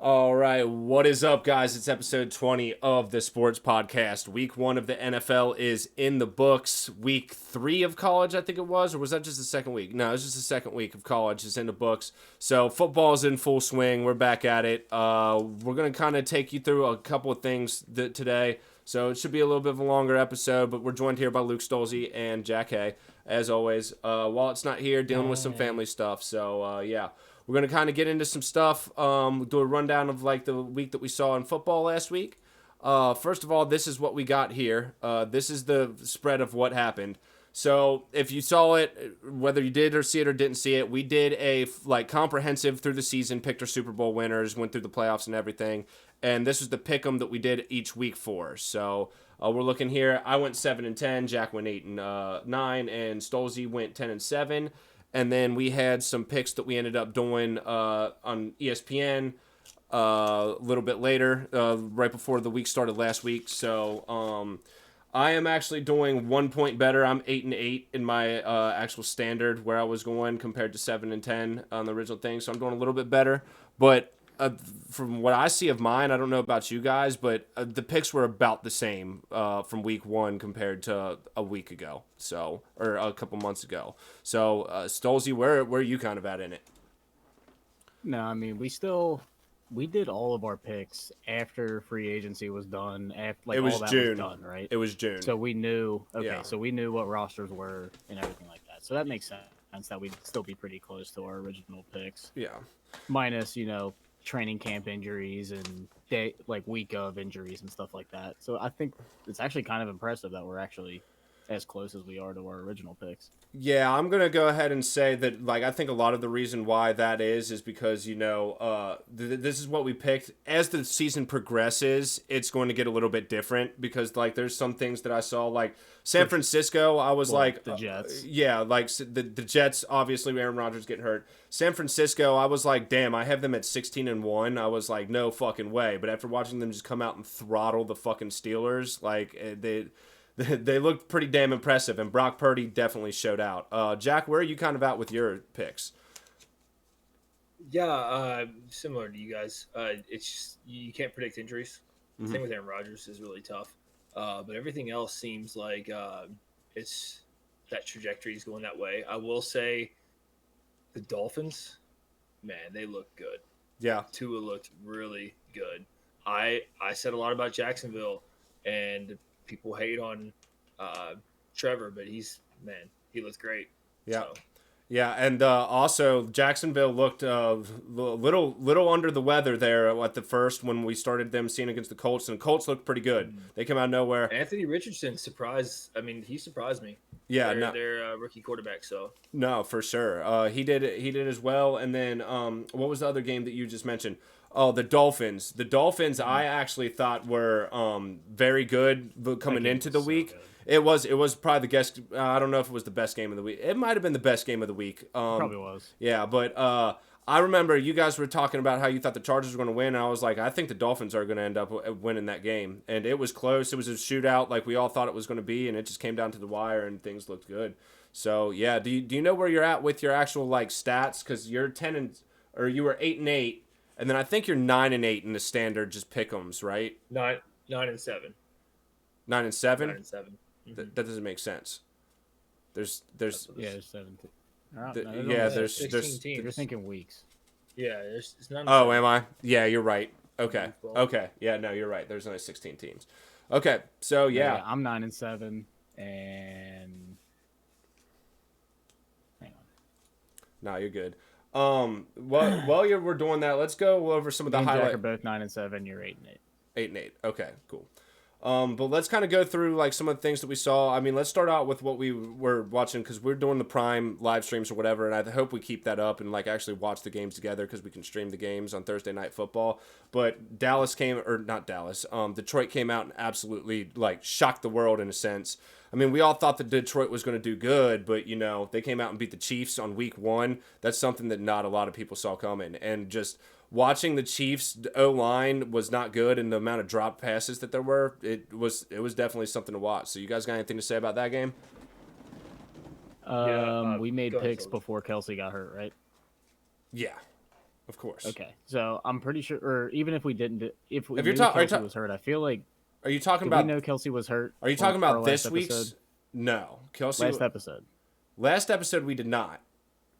All right, what is up, guys? It's episode 20 of the Sports Podcast. Week 1 of the NFL is in the books. Week 3 of college, I think it was, or was that just the second week? No, it was just the second week of college is in the books. So football's in full swing. We're back at it. We're going to kind of take you through a couple of things today. So it should be a little bit of a longer episode, but we're joined here by Luke Stolze and Jack Hay, as always. While it's not here, dealing with some family stuff. So, yeah. We're going to kind of get into some stuff, do a rundown of like the week that we saw in football last week. First of all, this is what we got here. This is the spread of what happened. So if you saw it, whether you did or see it or didn't see it, we did a like comprehensive through the season, picked our Super Bowl winners, went through the playoffs and everything. And this was the pick 'em that we did each week for. So we're looking here. I went 7-10, Jack went 8-9, and Stolze went 10-7. And then we had some picks that we ended up doing on ESPN a little bit later, right before the week started last week. So I am actually doing 1 point better. I'm 8-8 in my actual standard where I was going compared to 7-10 on the original thing. So I'm doing a little bit better. But from what I see of mine, I don't know about you guys, but the picks were about the same from week 1 compared to a week ago, or a couple months ago. So, Stolze, where are you kind of at in it? No, I mean we did all of our picks after free agency was done. After like It was all that June. was done, right? It was June. So we knew. Okay, Yeah. so we knew what rosters were and everything like that. So that makes sense that we'd still be pretty close to our original picks, Yeah. minus training camp injuries and week of injuries and stuff like that. So I think it's actually kind of impressive that we're actually as close as we are to our original picks. Yeah, I'm going to go ahead and say that, like, I think a lot of the reason why that is because, this is what we picked. As the season progresses, it's going to get a little bit different because, like, there's some things that I saw, like, San Francisco, I was like... the Jets. The Jets, obviously, Aaron Rodgers getting hurt. San Francisco, I was like, damn, I have them at 16-1. I was like, no fucking way. But after watching them just come out and throttle the fucking Steelers, like, they looked pretty damn impressive, and Brock Purdy definitely showed out. Jack, where are you kind of at with your picks? Yeah, similar to you guys. It's just, you can't predict injuries. Mm-hmm. Same with Aaron Rodgers is really tough. But everything else seems like it's that trajectory is going that way. I will say the Dolphins, man, they look good. Yeah. Tua looked really good. I said a lot about Jacksonville, and people hate on Trevor, but he looks great. Yeah. So. Yeah, and also Jacksonville looked a little under the weather there at the first when we started them seeing against the Colts, and the Colts looked pretty good. Mm-hmm. They came out of nowhere. Anthony Richardson surprised. I mean, he surprised me. Yeah, they're rookie quarterback. So no, for sure. He did as well. And then what was the other game that you just mentioned? Oh, the Dolphins. The Dolphins, I actually thought were very good coming into the week. So it was probably the guess. I don't know if it was the best game of the week. It might have been the best game of the week. Probably was. Yeah, but I remember you guys were talking about how you thought the Chargers were going to win, and I was like, I think the Dolphins are going to end up winning that game. And it was close. It was a shootout like we all thought it was going to be, and it just came down to the wire, and things looked good. So, yeah, do you know where you're at with your actual like stats? Because you're you were 8-8. And then I think you're 9-8 in the standard, just pick'ems, right? 9-7. 9-7. 9-7. Mm-hmm. That doesn't make sense. There's 17. There's 16 teams. You're thinking weeks. Yeah, it's none. Oh, am I? Yeah, you're right. Okay. Yeah, no, you're right. There's only 16 teams. Okay, so yeah. I'm 9-7, and hang on. No, you're good. While we're doing that, let's go over some of the highlights. Jack are both 9-7. You're 8-8. 8-8. Okay, cool. But let's kind of go through like some of the things that we saw. I mean, let's start out with what we were watching because we're doing the Prime live streams or whatever, and I hope we keep that up and like actually watch the games together because we can stream the games on Thursday Night Football. But Detroit came out and absolutely like shocked the world in a sense. I mean, we all thought that Detroit was going to do good, but, they came out and beat the Chiefs on week 1. That's something that not a lot of people saw coming. And just watching the Chiefs O-line was not good, and the amount of drop passes that there were, it was definitely something to watch. So you guys got anything to say about that game? We made picks before Kelsey got hurt, right? Yeah. Of course. Okay, so I'm pretty sure, or even if we didn't, if we If you're knew talking, Kelsey was hurt, I feel like are you talking did we about? know Kelsey was hurt? Are you on talking our about last this episode? week's? No, Kelsey. Last episode. Last episode we did not.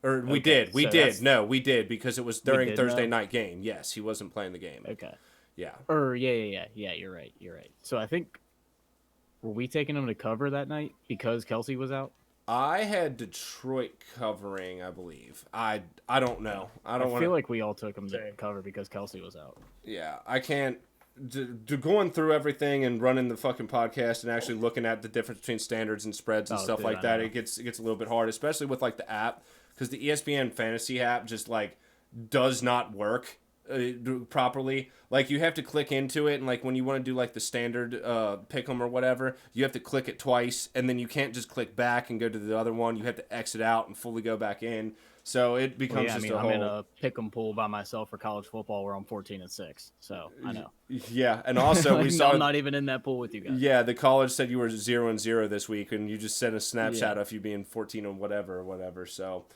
Or we Okay, did. We so did. that's- No, we did because it was during did Thursday know? night game. Yes, he wasn't playing the game. Okay. Yeah. Yeah. You're right. So I think were we taking him to cover that night because Kelsey was out? I had Detroit covering, I believe. I don't know. I don't want feel like we all took him to Same. cover because Kelsey was out. Yeah, I can't. Going through everything and running the fucking podcast and actually looking at the difference between standards and spreads and stuff like that, it gets a little bit hard, especially with like the app, because the ESPN fantasy app just like does not work properly. Like you have to click into it, and like when you want to do like the standard pick 'em or whatever, you have to click it twice, and then you can't just click back and go to the other one. You have to exit out and fully go back in. So it becomes I'm whole. in a pick 'em pool by myself for college football where I'm 14-6. So I know. Yeah, and also we saw. I'm not even in that pool with you guys. Yeah, the college said you were 0-0 this week, and you just sent a Snapchat Yeah. of you being 14 or whatever. So,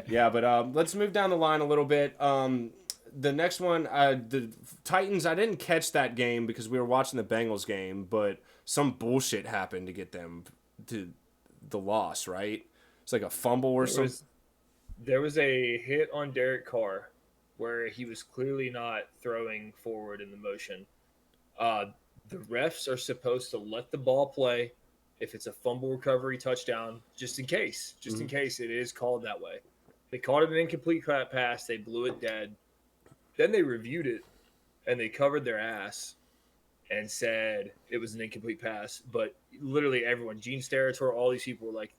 yeah, but let's move down the line a little bit. The next one, the Titans. I didn't catch that game because we were watching the Bengals game, but some bullshit happened to get them to the loss. Right? It's like a fumble or something. There was a hit on Derek Carr where he was clearly not throwing forward in the motion. The refs are supposed to let the ball play if it's a fumble recovery touchdown, just in case it is called that way. They called it an incomplete pass. They blew it dead. Then they reviewed it, and they covered their ass and said it was an incomplete pass. But literally everyone, Gene Steratore, all these people were like,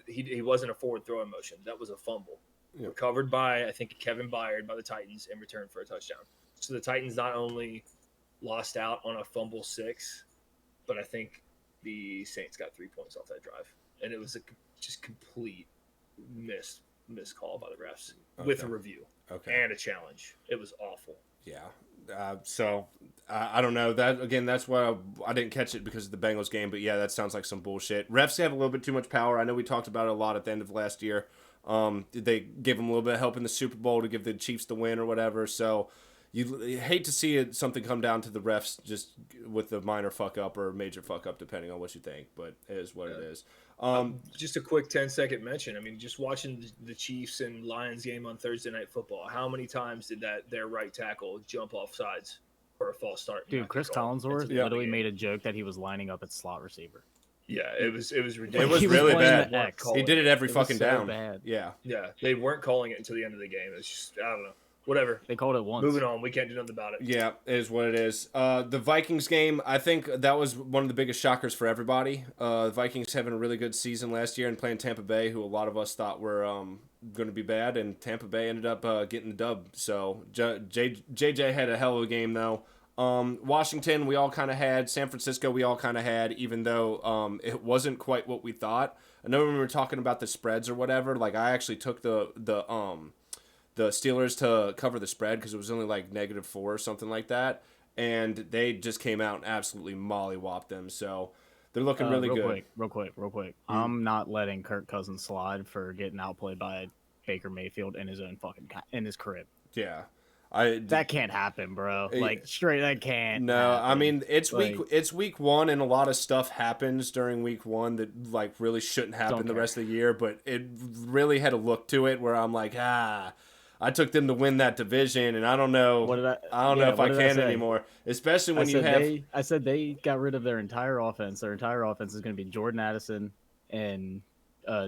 he wasn't a forward throwing motion. That was a fumble. Yeah. Recovered by, I think, Kevin Byard by the Titans in return for a touchdown. So the Titans not only lost out on a fumble 6, but I think the Saints got 3 points off that drive. And it was a just complete missed call by the refs with a review and a challenge. It was awful. Yeah. So I don't know that again. That's why I didn't catch it because of the Bengals game. But yeah, that sounds like some bullshit. Refs have a little bit too much power. I know we talked about it a lot at the end of last year. They gave them a little bit of help in the Super Bowl to give the Chiefs the win or whatever. So you hate to see something come down to the refs just with a minor fuck up or major fuck up, depending on what you think. But it is what it is. Just a quick 10-second mention. I mean, just watching the Chiefs and Lions game on Thursday Night Football, how many times did their right tackle jump off sides for a false start? Dude, Chris Collinsworth literally made a joke that he was lining up at slot receiver. Yeah, it was ridiculous. It was He really playing bad. the X. He did it every It was fucking so down. bad. Yeah. Yeah, they weren't calling it until the end of the game. It's just, I don't know. Whatever. They called it once. Moving on. We can't do nothing about it. Yeah, it is what it is. The Vikings game, I think that was one of the biggest shockers for everybody. The Vikings having a really good season last year and playing Tampa Bay, who a lot of us thought were going to be bad, and Tampa Bay ended up getting the dub. So JJ had a hell of a game, though. Washington, we all kind of had. San Francisco, we all kind of had, even though it wasn't quite what we thought. I know when we were talking about the spreads or whatever, like I actually took the Steelers to cover the spread because it was only like -4 or something like that, and they just came out and absolutely mollywopped them. So they're looking really good. Real quick. I'm not letting Kirk Cousins slide for getting outplayed by Baker Mayfield in his own in his crib. Yeah, that can't happen, bro. Like straight, that can't. No, happen. I mean it's like, week 1, and a lot of stuff happens during week 1 that like really shouldn't happen the rest of the year. But it really had a look to it where I'm like, I took them to win that division, and I don't know. I don't know if I can anymore. Especially when I said they got rid of their entire offense. Their entire offense is going to be Jordan Addison and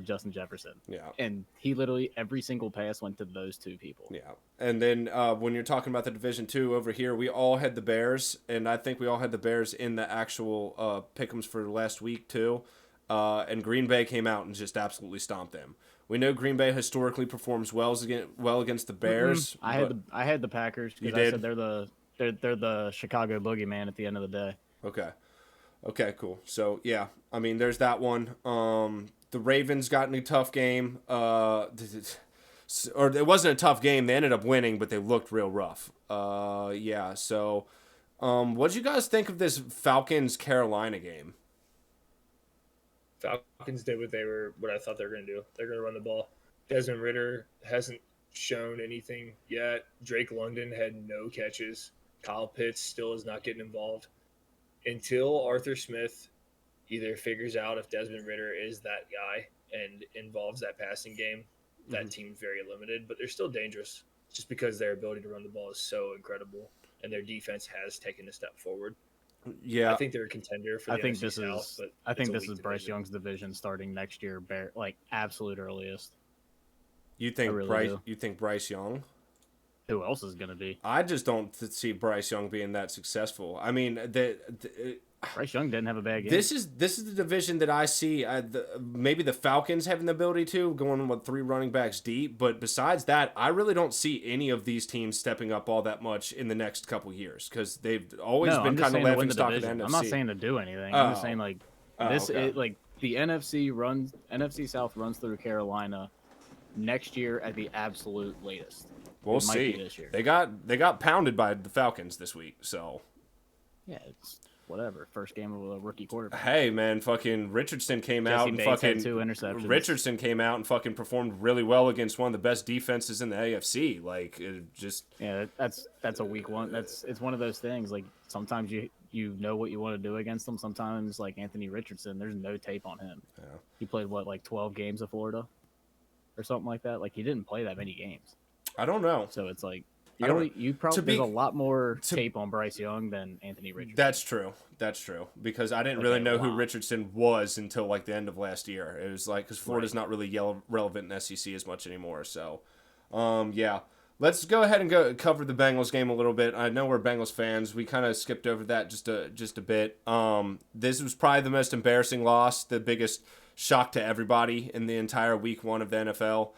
Justin Jefferson. Yeah. And he literally every single pass went to those two people. Yeah. And then when you're talking about the Division 2 over here, we all had the Bears, and I think we all had the Bears in the actual pick'ems for last week too. And Green Bay came out and just absolutely stomped them. We know Green Bay historically performs well against the Bears. I had the Packers because I said they're the Chicago boogeyman at the end of the day. Okay, cool. So yeah, I mean, there's that one. The Ravens got in a tough game. Or it wasn't a tough game. They ended up winning, but they looked real rough. Yeah. So, what did you guys think of this Falcons Carolina game? Falcons did what I thought they were going to do. They're going to run the ball. Desmond Ridder hasn't shown anything yet. Drake London had no catches. Kyle Pitts still is not getting involved. Until Arthur Smith either figures out if Desmond Ridder is that guy and involves that passing game, that team's very limited, but they're still dangerous just because their ability to run the ball is so incredible and their defense has taken a step forward. Yeah, I think they're a contender for the NFC South. But I think it's a this weak is Bryce division. Young's division starting next year, like absolute earliest. you think really Bryce? do. You think Bryce Young? Who else is going to be? I just don't see Bryce Young being that successful. I mean, Bryce Young didn't have a bad game. this is the division that I see. Maybe the Falcons having the ability to going with 3 running backs deep, but besides that, I really don't see any of these teams stepping up all that much in the next couple years because they've always been kind of laughing stock of the NFC. I'm not saying to do anything. I'm just saying like this. okay. Like the NFC South runs through Carolina next year at the absolute latest. We'll It might be see. this year. They got pounded by the Falcons this week, so. Yeah, it's whatever. First game of a rookie quarterback. Hey man, fucking Richardson came out and Bates had fucking 2 interceptions. Richardson came out and fucking performed really well against one of the best defenses in the AFC. Like it just Yeah, that's a weak one. It's one of those things. Like sometimes you know what you want to do against them. Sometimes like Anthony Richardson, there's no tape on him. Yeah. He played like 12 games of Florida, or something like that. Like he didn't play that many games. I don't know. So it's like I don't- there's a lot more tape on Bryce Young than Anthony Richardson. That's true. That's true. Because I didn't really know who Richardson was until like the end of last year. It was like because Florida's not really relevant in SEC as much anymore. So, yeah. Let's go ahead and go cover the Bengals game a little bit. I know we're Bengals fans. We kind of skipped over that just a bit. This was probably the most embarrassing loss, the biggest shock to everybody in the entire week 1 of the NFL.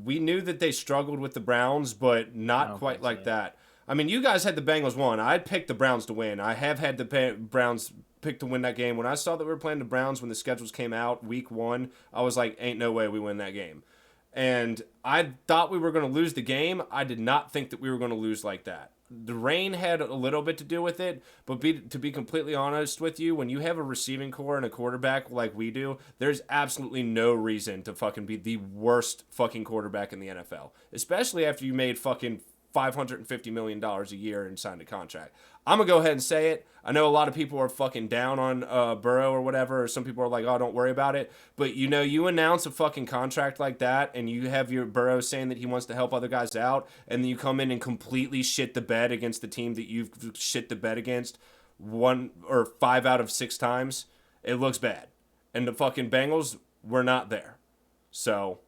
We knew that they struggled with the Browns, but not quite like that. I mean, you guys had the Bengals won. I picked the Browns to win. I have had the Browns pick to win that game. When I saw that we were playing the Browns when the schedules came out, week 1, I was like, ain't no way we win that game. And I thought we were going to lose the game. I did not think that we were going to lose like that. The rain had a little bit to do with it, but to be completely honest with you, when you have a receiving core and a quarterback like we do, there's absolutely no reason to fucking be the worst fucking quarterback in the NFL, especially after you made fucking $550 million a year and signed a contract. I'm going to go ahead and say it. I know a lot of people are fucking down on Burrow or whatever, or some people are like, oh, don't worry about it. But, you announce a fucking contract like that, and you have your Burrow saying that he wants to help other guys out, and then you come in and completely shit the bed against the team that you've shit the bed against 1 or 5 out of 6 times. It looks bad. And the fucking Bengals were not there. So,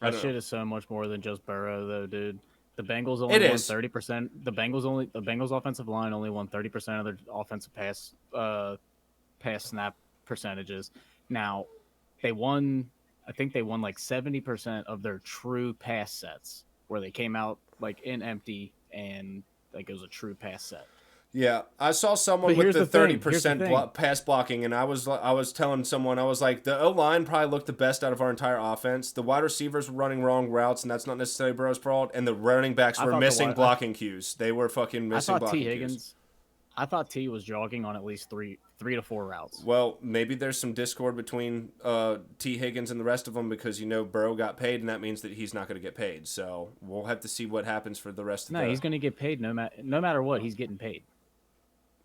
That shit is so much more than just Burrow, though, dude. The Bengals only It won is. 30%. The Bengals offensive line only won 30% of their offensive pass snap percentages. Now, I think they won like 70% of their true pass sets, where they came out like in empty and like it was a true pass set. Yeah, I saw someone But with here's the the thing, 30% pass blocking, and I was telling someone, I was like, the O-line probably looked the best out of our entire offense. The wide receivers were running wrong routes, and that's not necessarily Burrow's fault, and the running backs were missing blocking cues. They were fucking missing blocking cues. I thought T was jogging on at least three to four routes. Well, maybe there's some discord between T. Higgins and the rest of them because Burrow got paid, and that means that he's not going to get paid. So we'll have to see what happens for the rest of the... No, he's going to get paid no matter what. He's getting paid.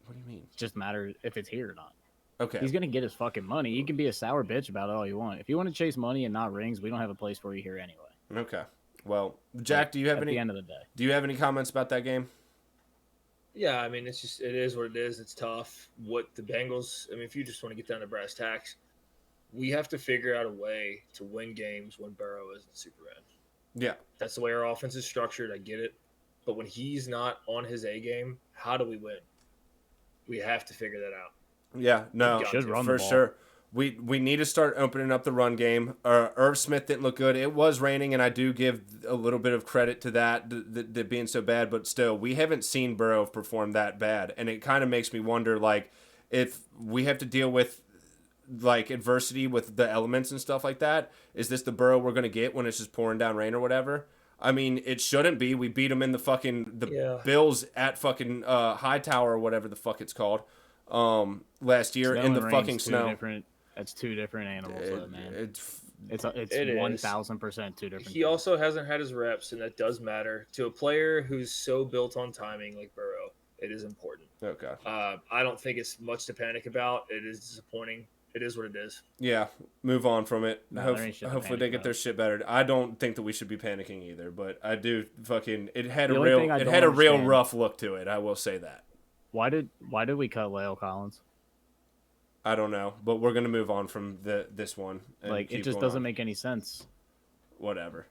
What do you mean? It just matters if it's here or not. Okay. He's going to get his fucking money. You can be a sour bitch about it all you want. If you want to chase money and not rings, we don't have a place for you here anyway. Okay. Well, Jack, do you have at the end of the day? Do you have any comments about that game? Yeah, I mean, it is what it is. It's tough. What the Bengals, I mean, if you just want to get down to brass tacks, we have to figure out a way to win games when Burrow isn't super in. Yeah. That's the way our offense is structured. I get it. But when he's not on his A game, how do we win? We have to figure that out. Yeah, no, should run for the ball. sure. We need to start opening up the run game. Irv Smith didn't look good. It was raining, and I do give a little bit of credit to that being so bad. But still, we haven't seen Burrow perform that bad, and it kind of makes me wonder, like, if we have to deal with like adversity with the elements and stuff like that. Is this the Burrow we're gonna get when it's just pouring down rain or whatever? I mean, it shouldn't be. We beat them in the Bills at fucking Hightower or whatever the fuck it's called last year in the fucking snow. That's two different animals, though, man. It's It is. 1000% two different. He things. also hasn't had his reps, and that does matter to a player who's so built on timing like Burrow. It is important. Okay. I don't think it's much to panic about. It is disappointing. It is what it is. Yeah, move on from it. No, there ain't shit to Hopefully panic they get about. their shit better. I don't think that we should be panicking either, but I do fucking. It had The a only real, thing I it don't had a real understand- rough look to it. I will say that. Why did we cut Lale Collins? I don't know, but we're gonna move on from this one. And Like it keep just going doesn't on. make any sense. Whatever.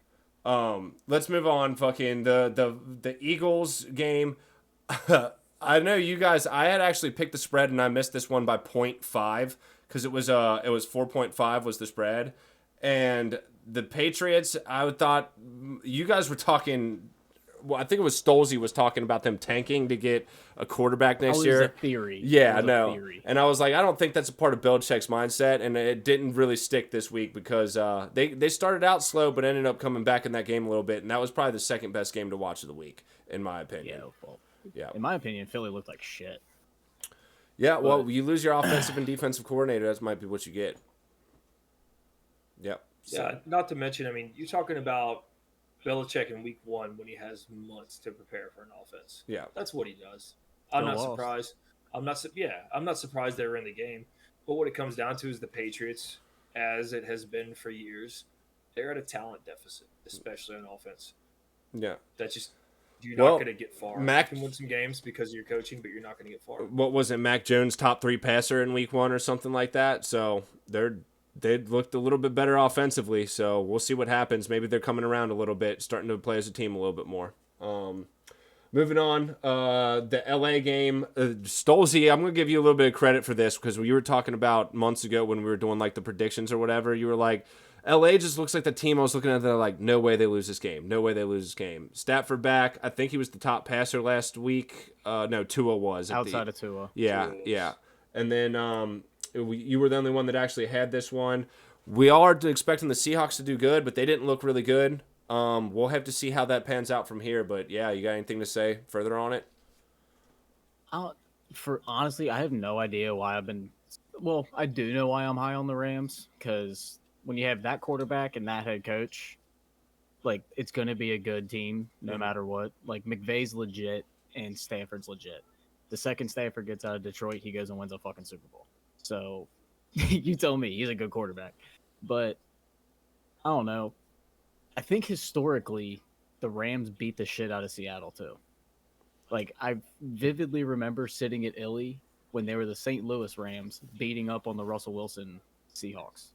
Let's move on. Fucking the Eagles game. I know you guys. I had actually picked the spread and I missed this one by 0.5 because it was 4.5 was the spread, and the Patriots. I thought you guys were talking. Well, I think it was Stolze was talking about them tanking to get a quarterback next year. It was a theory. Yeah, I It was a know. theory. And I was like, I don't think that's a part of Belichick's mindset, and it didn't really stick this week because they started out slow but ended up coming back in that game a little bit, and that was probably the second best game to watch of the week, in my opinion. Yeah, well, Yeah. in my opinion, Philly looked like shit. Yeah, well, you lose your offensive and defensive coordinator, that might be what you get. Yep. Yeah, not to mention, I mean, you're talking about Belichick in week 1 when he has months to prepare for an offense. Yeah. That's what he does. I'm Still not lost. surprised. I'm not surprised they were in the game. But what it comes down to is the Patriots, as it has been for years, they're at a talent deficit, especially on offense. Yeah. That's just you're Well, not going to get far. Mac- You can win some games because of your coaching, but you're not going to get far. What was it, Mac Jones top 3 passer in week 1 or something like that? So they looked a little bit better offensively, so we'll see what happens. Maybe they're coming around a little bit, starting to play as a team a little bit more. Moving on, the LA game. Stolze, I'm going to give you a little bit of credit for this because you were talking about months ago when we were doing like the predictions or whatever. You were like, LA just looks like the team I was looking at. They're like, no way they lose this game. No way they lose this game. Stafford back. I think he was the top passer last week. No, Tua was. Outside of Tua. Yeah, Tua was. yeah. And then you were the only one that actually had this one. We all are expecting the Seahawks to do good, but they didn't look really good. We'll have to see how that pans out from here. But yeah, you got anything to say further on it? Honestly, I have no idea why I've been. Well, I do know why I'm high on the Rams because when you have that quarterback and that head coach, like it's going to be a good team no matter what. Like McVay's legit and Stafford's legit. The second Stafford gets out of Detroit, he goes and wins a fucking Super Bowl. So you tell me, he's a good quarterback. But I don't know. I think historically, the Rams beat the shit out of Seattle too. Like I vividly remember sitting at Illy when they were the St. Louis Rams beating up on the Russell Wilson Seahawks.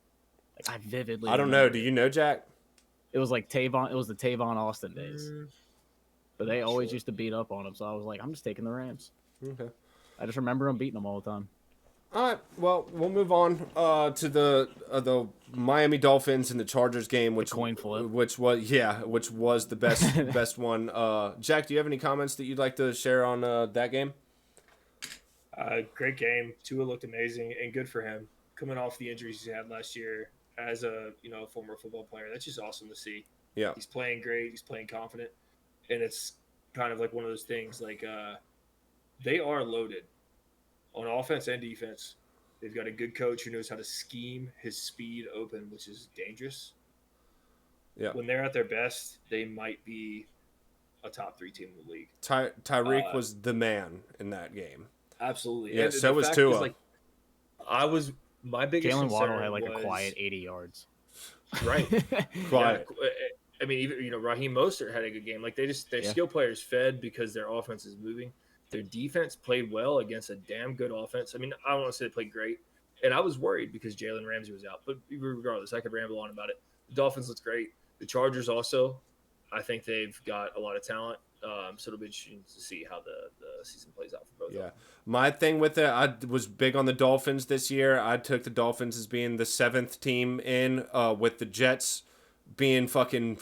Like I vividly. I don't know. Do you know, Jack? It was like Tavon. It was the Tavon Austin days. But they always Sure. used to beat up on him. So I was like, I'm just taking the Rams. Okay. I just remember them beating them all the time. All right. Well, we'll move on to the Miami Dolphins and the Chargers game, which coin flip. which was the best one. Jack, do you have any comments that you'd like to share on that game? Great game. Tua looked amazing and good for him. Coming off the injuries he had last year as a former football player, that's just awesome to see. Yeah. He's playing great. He's playing confident, and it's kind of like one of those things. Like they are loaded on offense and defense. They've got a good coach who knows how to scheme his speed open, which is dangerous. Yeah. When they're at their best, they might be a top 3 team in the league. Tyreek was the man in that game. Absolutely. Yeah, And so the was fact Tua. is, like, my biggest Jalen concern Waddle had like a was- quiet 80 yards. Right. Quiet. Yeah, I mean, even Raheem Mostert had a good game. Like their skill players fed because their offense is moving. Their defense played well against a damn good offense. I mean, I don't want to say they played great, and I was worried because Jalen Ramsey was out. But regardless, I could ramble on about it. The Dolphins looked great. The Chargers also, I think they've got a lot of talent. So it'll be interesting to see how the season plays out for both. Yeah. of them. My thing with it, I was big on the Dolphins this year. I took the Dolphins as being the 7th team in, with the Jets being fucking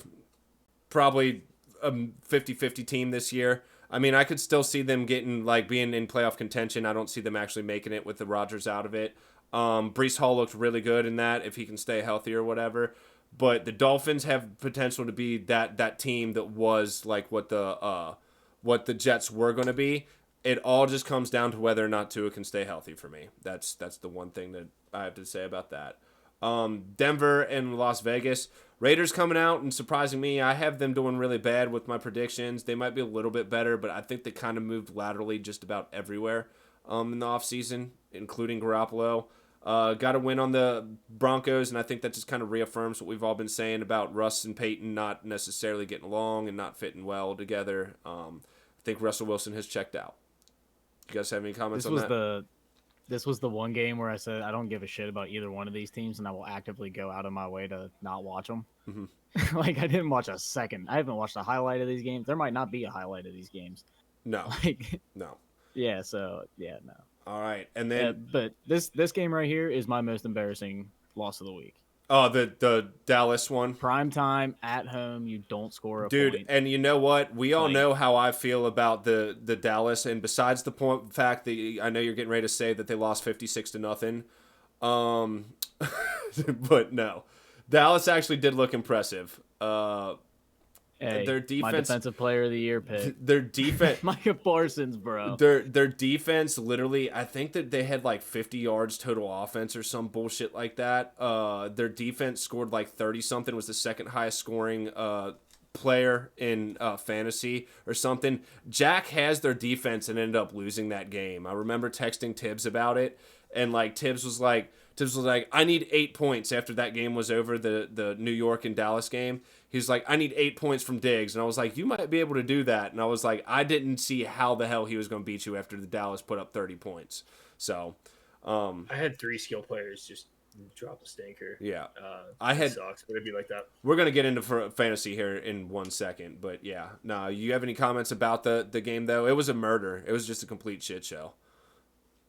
probably a 50-50 team this year. I mean, I could still see them being in playoff contention. I don't see them actually making it with the Rodgers out of it. Brees Hall looked really good in that if he can stay healthy or whatever. But the Dolphins have potential to be that team that was like what the Jets were going to be. It all just comes down to whether or not Tua can stay healthy for me. That's the one thing that I have to say about that. Denver and Las Vegas. Raiders coming out and surprising me. I have them doing really bad with my predictions. They might be a little bit better, but I think they kind of moved laterally just about everywhere in the offseason, including Garoppolo. Got to win on the Broncos, and I think that just kind of reaffirms what we've all been saying about Russ and Peyton not necessarily getting along and not fitting well together. I think Russell Wilson has checked out. You guys have any comments on that? This was the one game where I said I don't give a shit about either one of these teams, and I will actively go out of my way to not watch them. Mm-hmm. Like, I didn't watch a second. I haven't watched a highlight of these games. There might not be a highlight of these games. No. Like, no. Yeah. So yeah, no. All right, and then but this game right here is my most embarrassing loss of the week. Oh, the Dallas one. Prime time at home, you don't score a Dude, point. and you know what? We all know how I feel about the Dallas, and besides the fact that I know you're getting ready to say that they lost 56-0, but no, Dallas actually did look impressive. Hey, their defense, my defensive player of the year pick. Their defense, Micah Parsons, bro. Their defense, literally, I think that they had like 50 yards total offense or some bullshit like that. Their defense scored like 30 something. Was the second highest scoring player in fantasy or something. Jack has their defense and ended up losing that game. I remember texting Tibbs about it, and like Tibbs was like, I need 8 points after that game was over, the New York and Dallas game. He's like, I need 8 points from Diggs. And I was like, you might be able to do that. And I was like, I didn't see how the hell he was going to beat you after the Dallas put up 30 points. So, I had 3 skill players just drop a stinker. Yeah. It sucks, but it'd be like that. We're going to get into fantasy here in 1 second. But yeah, no, you have any comments about the game, though? It was a murder. It was just a complete shit show.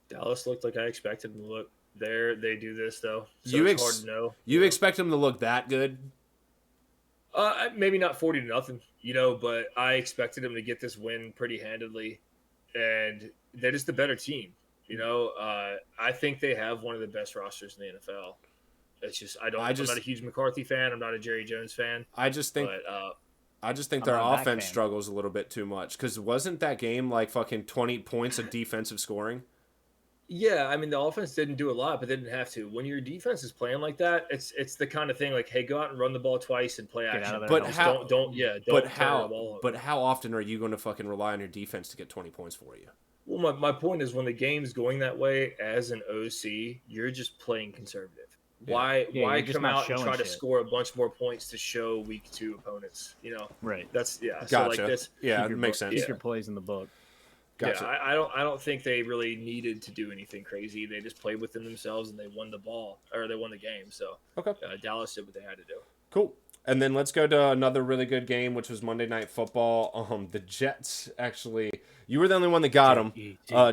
Dallas looked like I expected them to look. They do this, though. So it's hard to know. You expect them to look that good? Maybe not 40-0, but I expected them to get this win pretty handedly, and they're just the better team. I think they have one of the best rosters in the NFL. It's just I'm not a huge McCarthy fan. I'm not a Jerry Jones fan. I just think their offense struggles a little bit too much, because wasn't that game like fucking 20 points of defensive scoring? Yeah, I mean, the offense didn't do a lot, but they didn't have to. When your defense is playing like that, it's the kind of thing like, hey, go out and run the ball twice and play action. But how? Don't turn the ball over. But how often are you going to fucking rely on your defense to get 20 points for you? Well, my point is, when the game's going that way, as an OC, you're just playing conservative. Yeah. Why come out and try to score a bunch more points to show week 2 opponents? Right. That's Gotcha. So like this, it makes sense. Keep your plays in the book. Gotcha. Yeah, I don't think they really needed to do anything crazy. They just played within themselves and they won the game. So okay, Dallas did what they had to do. Cool. And then let's go to another really good game, which was Monday Night Football. The Jets, actually, you were the only one that got them,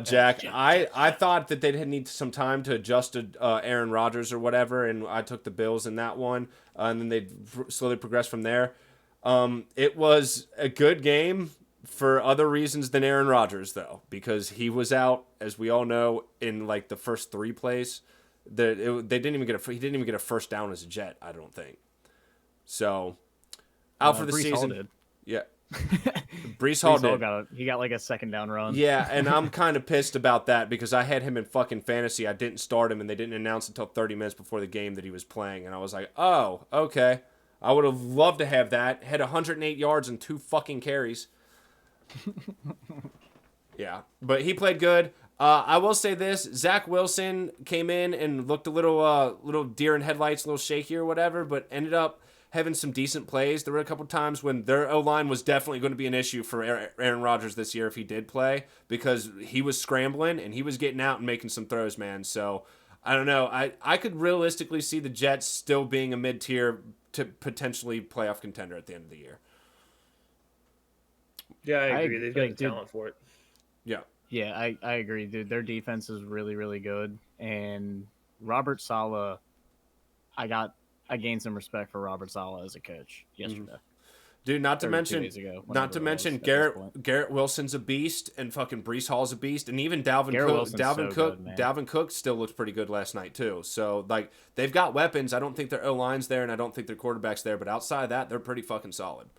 Jack. I thought that they'd need some time to adjust to Aaron Rodgers or whatever, and I took the Bills in that one, and then they slowly progressed from there. It was a good game for other reasons than Aaron Rodgers, though, because he was out, as we all know, in like the first 3 plays. He didn't even get a first down as a Jet, I don't think. So out for the Breece season. Hall did. Yeah, Breece Hall did. He got like a second down run. Yeah, and I'm kind of pissed about that, because I had him in fucking fantasy. I didn't start him, and they didn't announce until 30 minutes before the game that he was playing, and I was like, oh, okay. I would have loved to have that. Had 108 yards and 2 fucking carries. Yeah, but he played good. I will say this: Zach Wilson came in and looked a little deer in headlights, a little shaky or whatever, but ended up having some decent plays. There were a couple times when their O-line was definitely going to be an issue for Aaron Rodgers this year if he did play, because he was scrambling and he was getting out and making some throws, man. So I don't know. I could realistically see the Jets still being a mid-tier to potentially playoff contender at the end of the year. Yeah, I agree. They've got the talent for it. Yeah. Yeah, I agree, dude. Their defense is really, really good. And Robert Saleh, I gained some respect for Robert Saleh as a coach yesterday. Dude, not to mention Garrett Wilson's a beast, and fucking Breece Hall's a beast, and even Dalvin Cook still looked pretty good last night too. So like, they've got weapons. I don't think their O-line's there, and I don't think their quarterback's there, but outside of that, they're pretty fucking solid.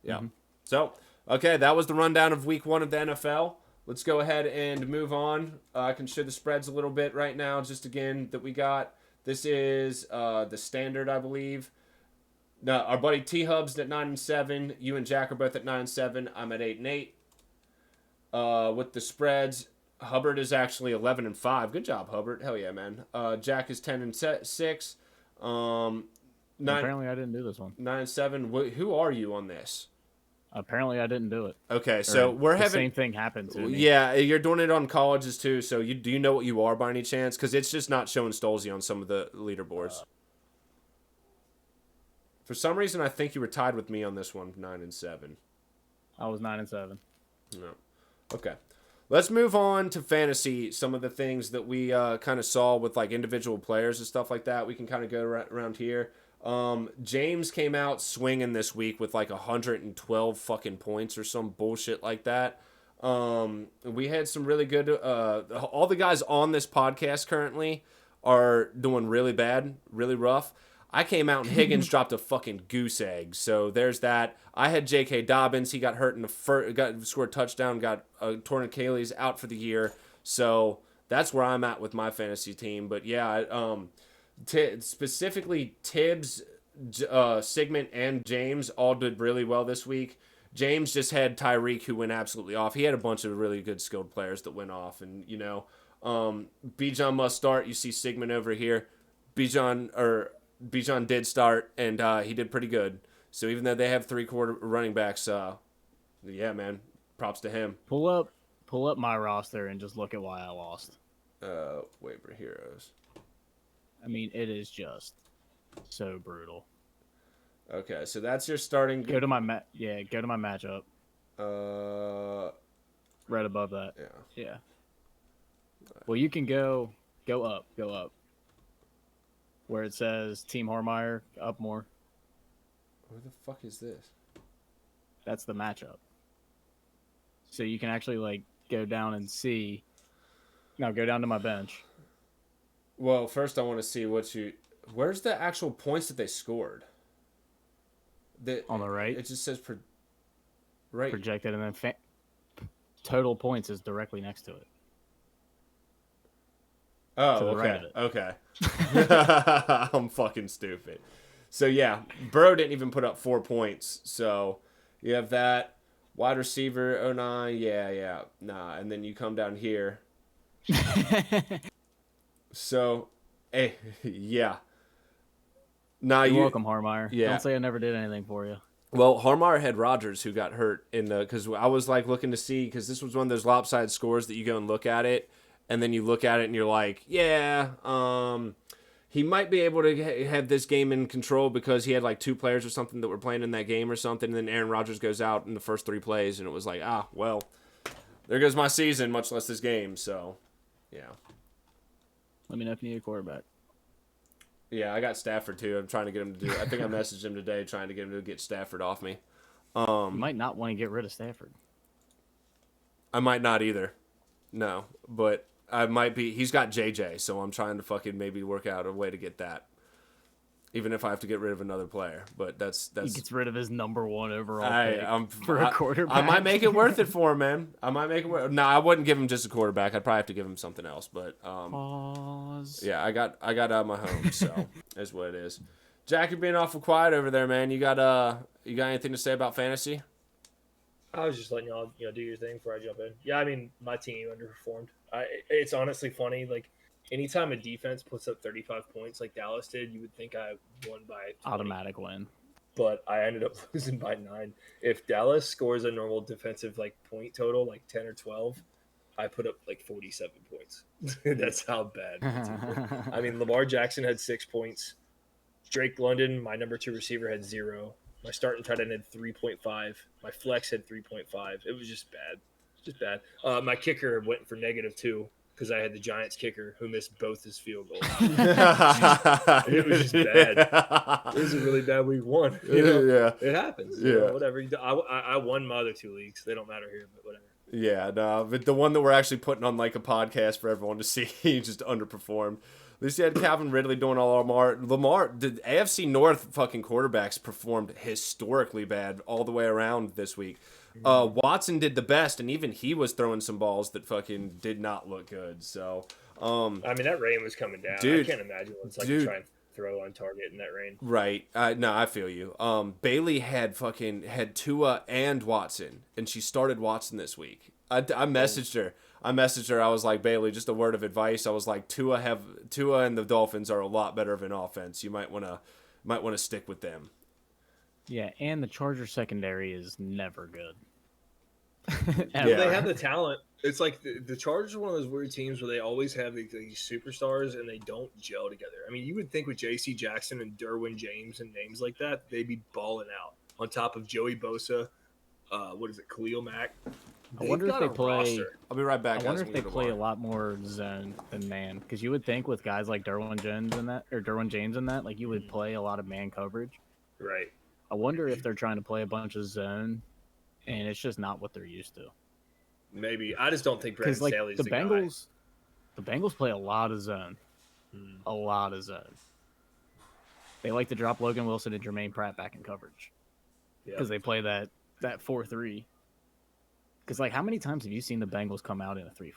Yeah. Mm-hmm. So, okay, that was the rundown of week 1 of the NFL. Let's go ahead and move on. I can show the spreads a little bit right now, just again that we got. This is the standard, I believe. No, our buddy T Hub's at 9-7. You and Jack are both at 9-7. I'm at 8-8. With the spreads, Hubbard is actually 11-5. Good job, Hubbard. Hell yeah, man. Jack is 10-6. Apparently, I didn't do this one. 9-7. Who are you on this? Apparently, I didn't do it. Okay, so we're having the same thing happened to me. Yeah, you're doing it on colleges too. So do you know what you are by any chance? Because it's just not showing Stolzy on some of the leaderboards. For some reason, I think you were tied with me on this one, 9-7. I was 9-7. No. Okay. Let's move on to fantasy. Some of the things that we kind of saw with like individual players and stuff like that. We can kind of go around here. James came out swinging this week with like 112 fucking points or some bullshit like that. We had some really good. All the guys on this podcast currently are doing really bad, really rough. I came out and Higgins dropped a fucking goose egg. So there's that. I had J.K. Dobbins. He got hurt in the first, scored a touchdown, got a torn Achilles, out for the year. So that's where I'm at with my fantasy team. But yeah, specifically Tibbs, Sigmund, and James all did really well this week. James just had Tyreek, who went absolutely off. He had a bunch of really good skilled players that went off. And, you know, Bijan must start. You see Sigmund over here. Bijan did start, and he did pretty good. So even though they have 3-quarter running backs, yeah, man, props to him. Pull up my roster and just look at why I lost. Waiver heroes. I mean, it is just so brutal. Okay, so that's your starting. Go to my matchup. Right above that. Yeah. Well, you can go up. Where it says Team Hormeyer, up more. Where the fuck is this? That's the matchup. So you can actually like go down and see. No, go down to my bench. Well, first I want to see where's the actual points that they scored? On the right. It just says right. Projected, and then total points is directly next to it. Oh, okay. Okay. I'm fucking stupid. So, yeah, Burrow didn't even put up 4 points. So, you have that. Wide receiver, 09. Yeah. Nah, and then you come down here. So, yeah. Nah, You're welcome, Harmeyer. Yeah. Don't say I never did anything for you. Well, Harmeyer had Rodgers, who got hurt because I was like looking to see, because this was one of those lopsided scores that you go and look at it. And then you look at it and you're like, yeah, he might be able to have this game in control because he had like 2 players or something that were playing in that game or something. And then Aaron Rodgers goes out in the first 3 plays, and it was like, well, there goes my season, much less this game. So, yeah. Let me know if you need a quarterback. Yeah, I got Stafford too. I'm trying to get him to do. I think I messaged him today trying to get him to get Stafford off me. You might not want to get rid of Stafford. I might not either. No, but I might be. He's got JJ, so I'm trying to fucking maybe work out a way to get that. Even if I have to get rid of another player, but that's he gets rid of his number 1 overall pick for a quarterback. I might make it worth it for him, man. I might make it worth. No, I wouldn't give him just a quarterback. I'd probably have to give him something else. But Pause. Yeah, I got Mahomes, so that's what it is. Jack, you're being awful quiet over there, man. You got anything to say about fantasy? I was just letting y'all do your thing before I jump in. Yeah, I mean, my team underperformed. It's honestly funny. Like, anytime a defense puts up 35 points like Dallas did, you would think I won by 20. Automatic win. But I ended up losing by 9. If Dallas scores a normal defensive like point total, like 10 or 12, I put up like 47 points. That's how bad my team was. I mean, Lamar Jackson had 6 points. Drake London, my number 2 receiver, had 0. My starting tight end had 3.5. My flex had 3.5. It was just bad. My kicker went for -2 because I had the Giants kicker who missed both his field goals. It was just bad. It was a really bad week 1. Yeah. It happens. Yeah. Whatever. I won my other 2 leagues. They don't matter here, but whatever. Yeah, no, but the one that we're actually putting on like a podcast for everyone to see, he just underperformed. At least you had Calvin Ridley doing all Lamar, the AFC North fucking quarterbacks performed historically bad all the way around this week. Watson did the best, and even he was throwing some balls that fucking did not look good. So, I mean, that rain was coming down. Dude, I can't imagine what it's like dude. to try and throw on target in that rain. Right. No, I feel you. Bailey had Tua and Watson, and she started Watson this week. I messaged her. I was like, Bailey, just a word of advice. I was like, Tua and the Dolphins are a lot better of an offense. You might wanna stick with them. Yeah, and the Chargers secondary is never good. Yeah. They have the talent. It's like the Chargers are one of those weird teams where they always have these superstars and they don't gel together. I mean, you would think with J.C. Jackson and Derwin James and names like that, they'd be balling out on top of Joey Bosa. Khalil Mack. I wonder if they play. Roster. I'll be right back. I wonder if they play a lot more zone than man, because you would think with guys like Derwin James in that, like you would play a lot of man coverage. Right. I wonder if they're trying to play a bunch of zone, and it's just not what they're used to. Maybe. I just don't think Brandon Staley's the Bengals. Guy. The Bengals play a lot of zone. A lot of zone. They like to drop Logan Wilson and Jermaine Pratt back in coverage. Because they play that 4-3. Because, like, how many times have you seen the Bengals come out in a 3-4?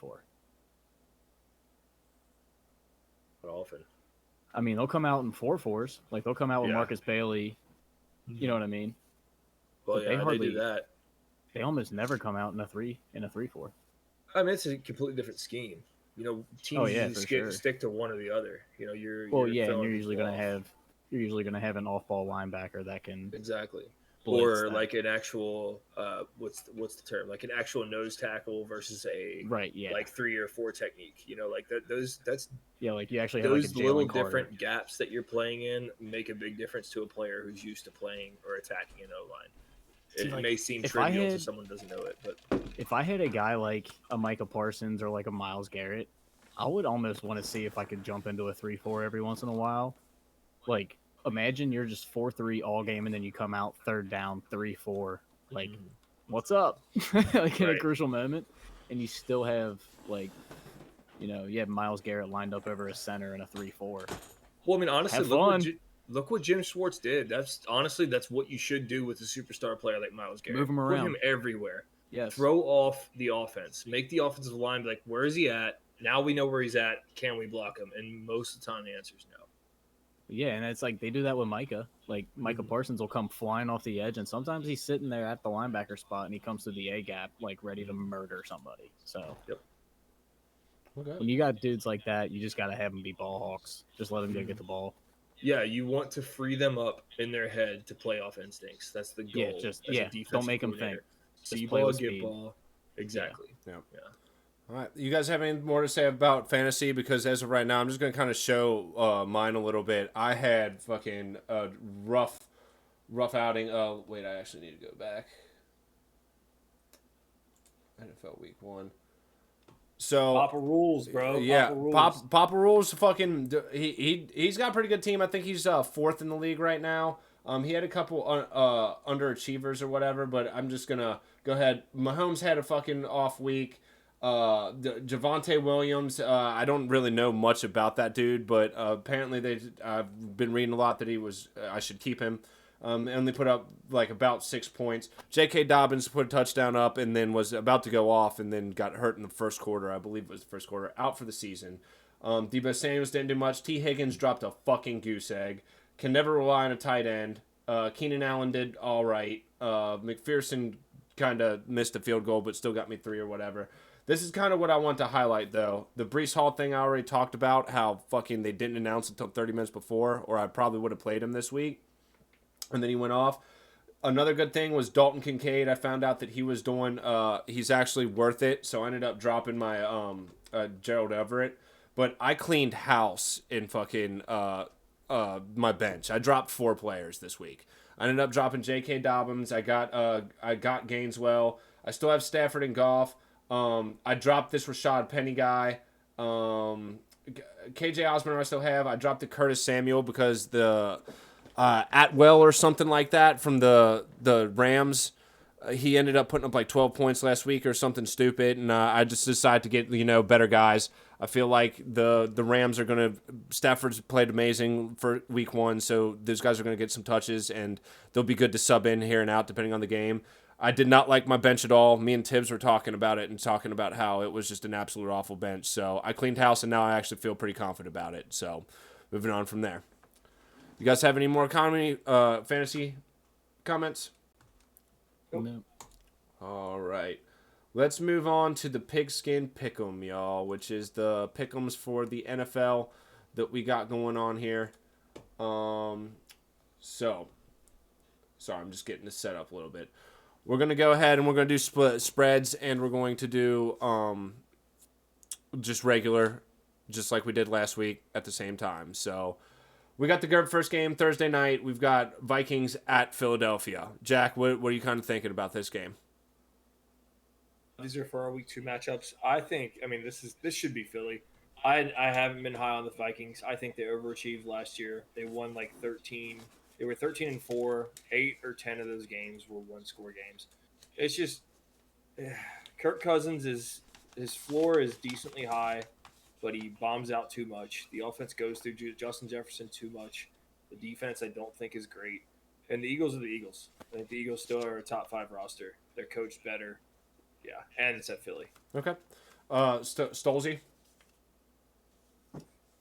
Not often. I mean, they'll come out in 4-4s. Like, they'll come out with Marcus Bailey. You know what I mean? Well, they do that. They almost never come out in a 3-4. I mean, it's a completely different scheme. You know, teams stick to one or the other. You know, and you're usually going to have an off-ball linebacker that can or like an actual what's the term? Like an actual nose tackle versus a like 3 or 4 technique. You know, like that's like you actually those have like little different gaps that you're playing in make a big difference to a player who's used to playing or attacking an O-line. It may seem trivial to someone who doesn't know it, but if I had a guy like a Micah Parsons or like a Myles Garrett, I would almost want to see if I could jump into a 3-4 every once in a while. Like, imagine you're just 4-3 all game, and then you come out third down 3-4. Like, what's up? Like in a crucial moment, and you still have you have Myles Garrett lined up over a center in a 3-4. Well, I mean, honestly, look what Jim Schwartz did. That's what you should do with a superstar player like Myles Garrett. Move him around. Put him everywhere. Yes. Throw off the offense. Make the offensive line be like, where is he at? Now we know where he's at. Can we block him? And most of the time, the answer is no. Yeah, and it's like they do that with Micah. Like, Micah Parsons will come flying off the edge, and sometimes he's sitting there at the linebacker spot, and he comes to the A-gap, like, ready to murder somebody. So, when you got dudes like that, you just got to have them be ball hawks. Just let them go get the ball. Yeah, you want to free them up in their head to play off instincts. That's the goal. Don't make them think. See ball, get ball. Exactly. Yeah. All right, you guys have any more to say about fantasy? Because as of right now, I'm just going to kind of show mine a little bit. I had fucking rough outing. Oh, wait, I actually need to go back. NFL Week 1. So Papa rules, bro. Yeah, Papa rules. Fucking, he's got a pretty good team. I think he's 4th in the league right now. He had a couple underachievers or whatever, but I'm just gonna go ahead. Mahomes had a fucking off week. Javonte Williams, I don't really know much about that dude, but apparently I've been reading a lot that I should keep him. Only put up like about 6 points. J.K. Dobbins put a touchdown up and then was about to go off and then got hurt in the first quarter. I believe it was the first quarter. Out for the season. Deebo Samuels didn't do much. T. Higgins dropped a fucking goose egg. Can never rely on a tight end. Keenan Allen did all right. McPherson kind of missed a field goal but still got me 3 or whatever. This is kind of what I want to highlight, though. The Breece Hall thing I already talked about, how fucking they didn't announce until 30 minutes before, or I probably would have played him this week. And then he went off. Another good thing was Dalton Kincaid. I found out that he was doing, he's actually worth it. So I ended up dropping my Gerald Everett. But I cleaned house in fucking my bench. I dropped 4 players this week. I ended up dropping J.K. Dobbins. I got Gaineswell. I still have Stafford and Goff. I dropped this Rashad Penny guy. KJ Osborne I still have. I dropped the Curtis Samuel because the Atwell or something like that from the Rams, he ended up putting up like 12 points last week or something stupid, and I just decided to get better guys. I feel like the Rams are going to – Stafford's played amazing for week 1, so those guys are going to get some touches, and they'll be good to sub in here and out depending on the game. I did not like my bench at all. Me and Tibbs were talking about it and talking about how it was just an absolute awful bench. So I cleaned house, and now I actually feel pretty confident about it. So moving on from there. You guys have any more fantasy comments? No. All right. Let's move on to the Pigskin Pick'em, y'all, which is the pick'ems for the NFL that we got going on here. Sorry, I'm just getting this set up a little bit. We're going to go ahead and we're going to do spreads, and we're going to do just regular, just like we did last week at the same time. So we got the first game Thursday night. We've got Vikings at Philadelphia. Jack, what are you kind of thinking about this game? These are for our week 2 matchups. I mean, this should be Philly. I haven't been high on the Vikings. I think they overachieved last year. They won like 13. They were 13-4. 8 or 10 of those games were 1-score games. It's just Kirk Cousins his floor is decently high, but he bombs out too much. The offense goes through Justin Jefferson too much. The defense I don't think is great. And the Eagles are the Eagles. I think the Eagles still are a top 5 roster. They're coached better. Yeah, and it's at Philly. Okay. Stolzy?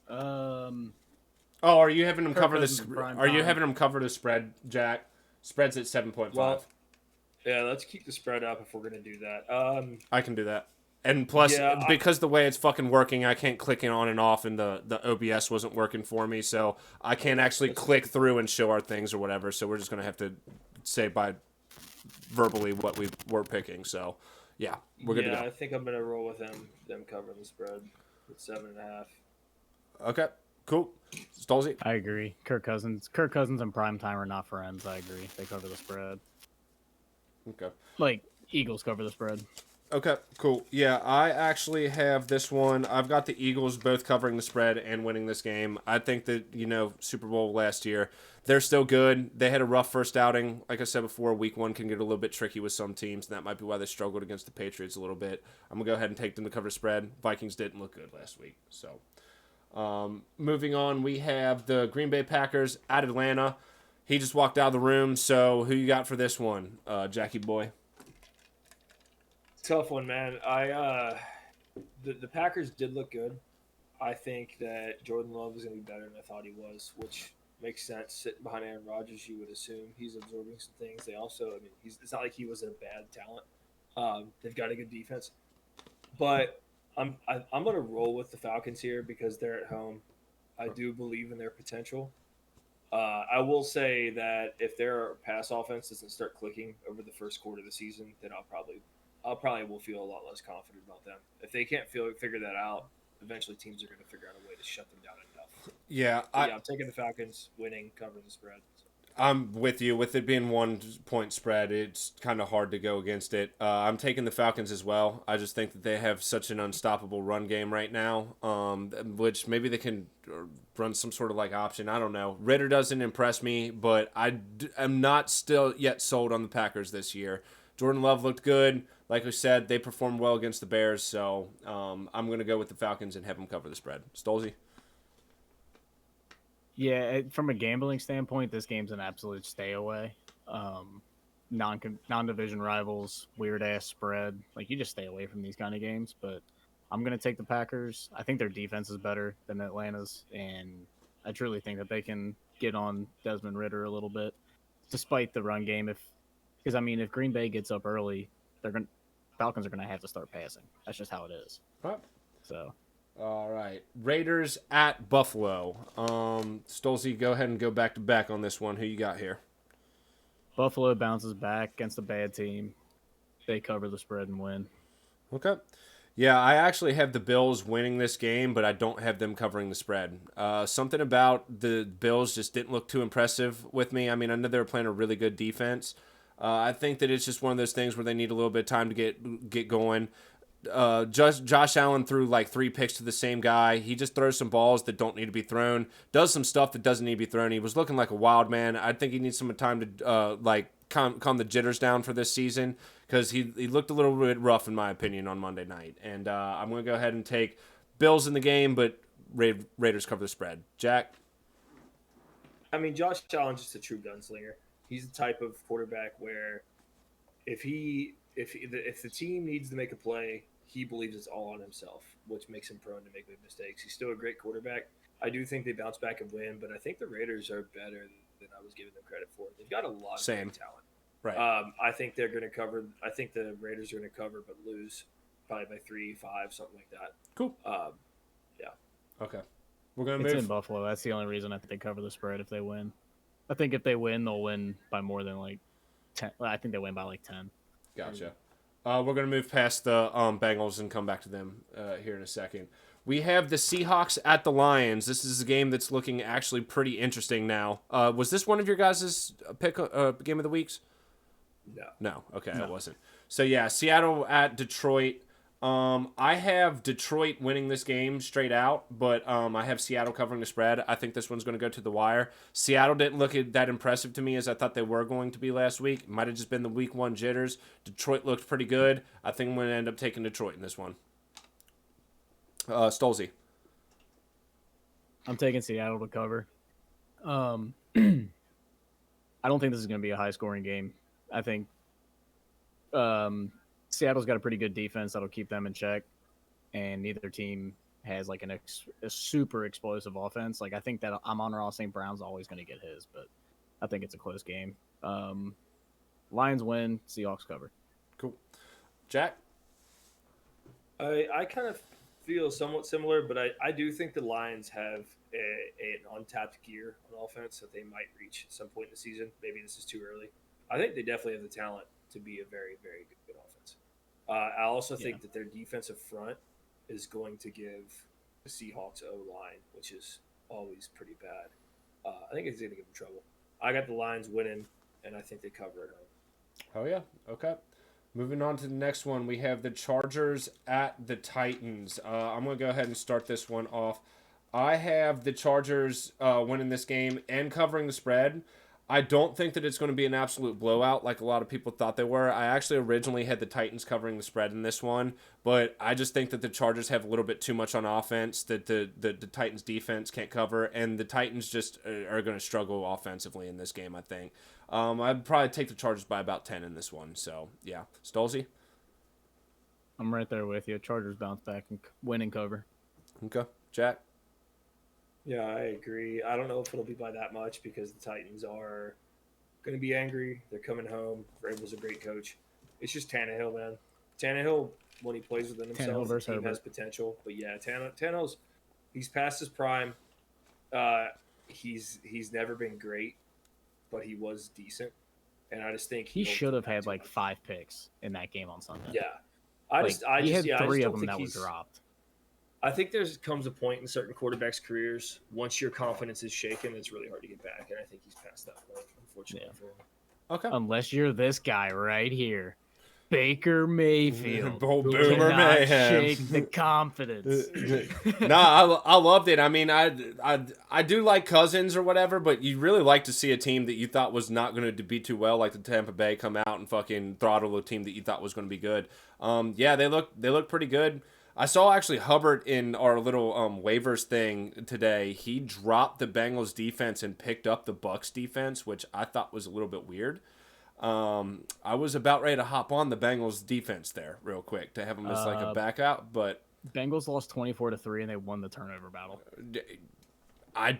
Are you having them cover this? Are you having them cover the spread, Jack? Spread's at 7.5. Well, yeah, let's keep the spread up if we're gonna do that. I can do that. And plus, because the way it's fucking working, I can't click in on and off, and the OBS wasn't working for me, so I can't actually click through and show our things or whatever. So we're just gonna have to say by verbally what we're picking. So. Yeah, we're good to go. I think I'm gonna roll with them covering the spread at 7.5. Okay, cool. Stolzy? I agree. Kirk Cousins and primetime are not friends. I agree. They cover the spread. Okay. Like, Eagles cover the spread. Okay, cool. Yeah, I actually have this one. I've got the Eagles both covering the spread and winning this game. I think that, Super Bowl last year, they're still good. They had a rough first outing. Like I said before, week 1 can get a little bit tricky with some teams, and that might be why they struggled against the Patriots a little bit. I'm going to go ahead and take them to cover spread. Vikings didn't look good last week. So, moving on, we have the Green Bay Packers at Atlanta. He just walked out of the room, so who you got for this one, Jackie boy? Tough one, man. The Packers did look good. I think that Jordan Love was going to be better than I thought he was, which makes sense. Sitting behind Aaron Rodgers, you would assume he's absorbing some things. They also, it's not like he was a bad talent. They've got a good defense, but I'm going to roll with the Falcons here because they're at home. I do believe in their potential. I will say that if their pass offense doesn't start clicking over the first quarter of the season, then I'll probably will feel a lot less confident about them. If they can't figure that out, eventually teams are going to figure out a way to shut them down enough. Yeah, I'm taking the Falcons, winning, covering the spread. I'm with you. With it being 1-point spread, it's kind of hard to go against it. I'm taking the Falcons as well. I just think that they have such an unstoppable run game right now, which maybe they can run some sort of like option. I don't know. Ritter doesn't impress me, but I'm not still yet sold on the Packers this year. Jordan Love looked good. Like we said, they performed well against the Bears, so I'm going to go with the Falcons and have them cover the spread. Stolzy? Yeah, from a gambling standpoint, this game's an absolute stay away. Non-division rivals, weird-ass spread. Like, you just stay away from these kind of games, but I'm going to take the Packers. I think their defense is better than Atlanta's, and I truly think that they can get on Desmond Ritter a little bit, despite the run game. Because if Green Bay gets up early, Falcons are going to have to start passing. That's just how it is. Right. So, all right. Raiders at Buffalo. Stolzy, go ahead and go back to back on this one. Who you got here? Buffalo bounces back against a bad team. They cover the spread and win. Okay. Yeah, I actually have the Bills winning this game, but I don't have them covering the spread. Something about the Bills just didn't look too impressive with me. I know they were playing a really good defense. I think that it's just one of those things where they need a little bit of time to get going. Josh Allen threw like 3 picks to the same guy. He just throws some balls that don't need to be thrown, does some stuff that doesn't need to be thrown. He was looking like a wild man. I think he needs some time to calm the jitters down for this season because he looked a little bit rough in my opinion on Monday night. And I'm going to go ahead and take Bills in the game, but Raiders cover the spread. Jack? Josh Allen's just a true gunslinger. He's the type of quarterback where if the team needs to make a play, he believes it's all on himself, which makes him prone to make big mistakes. He's still a great quarterback. I do think they bounce back and win, but I think the Raiders are better than I was giving them credit for. They've got a lot of great talent. Right. I think they're going to cover. I think the Raiders are going to cover, but lose probably by 3, 5, something like that. Cool. Yeah. Okay. We're going to It's move. in Buffalo. That's the only reason I think they cover the spread if they win. I think if they win, they'll win by more than like 10. I think they win by like 10. Gotcha. We're going to move past the Bengals and come back to them here in a second. We have the Seahawks at the Lions. This is a game that's looking actually pretty interesting now. Was this one of your guys' pick game of the weeks? No. Okay, it wasn't. So, yeah, Seattle at Detroit. I have Detroit winning this game straight out, but I have Seattle covering the spread. I think this one's going to go to the wire. Seattle didn't look that impressive to me as I thought they were going to be last week. It might have just been the week 1 jitters. Detroit looked pretty good. I think I'm going to end up taking Detroit in this one. Stolze. I'm taking Seattle to cover. I don't think this is going to be a high-scoring game. I think Seattle's got a pretty good defense that'll keep them in check, and neither team has like a super explosive offense. Like I think that Amon-Ra St. Brown's always going to get his, but I think it's a close game. Lions win, Seahawks cover. Cool. Jack? I kind of feel somewhat similar, but I do think the Lions have an untapped gear on offense that they might reach at some point in the season. Maybe this is too early. I think they definitely have the talent to be a very, very good offense. I also think that their defensive front is going to give the Seahawks O-line, which is always pretty bad. I think it's going to give them trouble. I got the Lions winning, and I think they cover it home. Oh, yeah. Okay. Moving on to the next one, we have the Chargers at the Titans. I'm going to go ahead and start this one off. I have the Chargers winning this game and covering the spread. I don't think that it's going to be an absolute blowout like a lot of people thought they were. I actually originally had the Titans covering the spread in this one, but I just think that the Chargers have a little bit too much on offense that the Titans defense can't cover, and the Titans just are going to struggle offensively in this game, I think. I'd probably take the Chargers by about 10 in this one. So, yeah. Stolze? I'm right there with you. Chargers bounce back and win and cover. Okay. Jack? Yeah, I agree. I don't know if it'll be by that much because the Titans are going to be angry. They're coming home. Vrabel's a great coach. It's just Tannehill, man. Tannehill, when he plays within himself, the team has potential. But, yeah, Tannehill's he's past his prime. He's never been great, but he was decent. And I just think he should have had like 5 picks in that game on Sunday. Yeah. He had 3 of them that were dropped. I think comes a point in certain quarterbacks' careers once your confidence is shaken, it's really hard to get back, and I think he's past that point, unfortunately for him. Okay. Unless you're this guy right here, Baker Mayfield, Boomer Mayhem, shake the confidence. I loved it. I mean, I do like Cousins or whatever, but you really like to see a team that you thought was not going to be too well, like the Tampa Bay, come out and fucking throttle a team that you thought was going to be good. Yeah, they look pretty good. I saw actually Hubbard in our little waivers thing today. He dropped the Bengals defense and picked up the Bucs defense, which I thought was a little bit weird. I was about ready to hop on the Bengals defense there real quick to have them as like a back out, but Bengals lost 24-3 and they won the turnover battle. I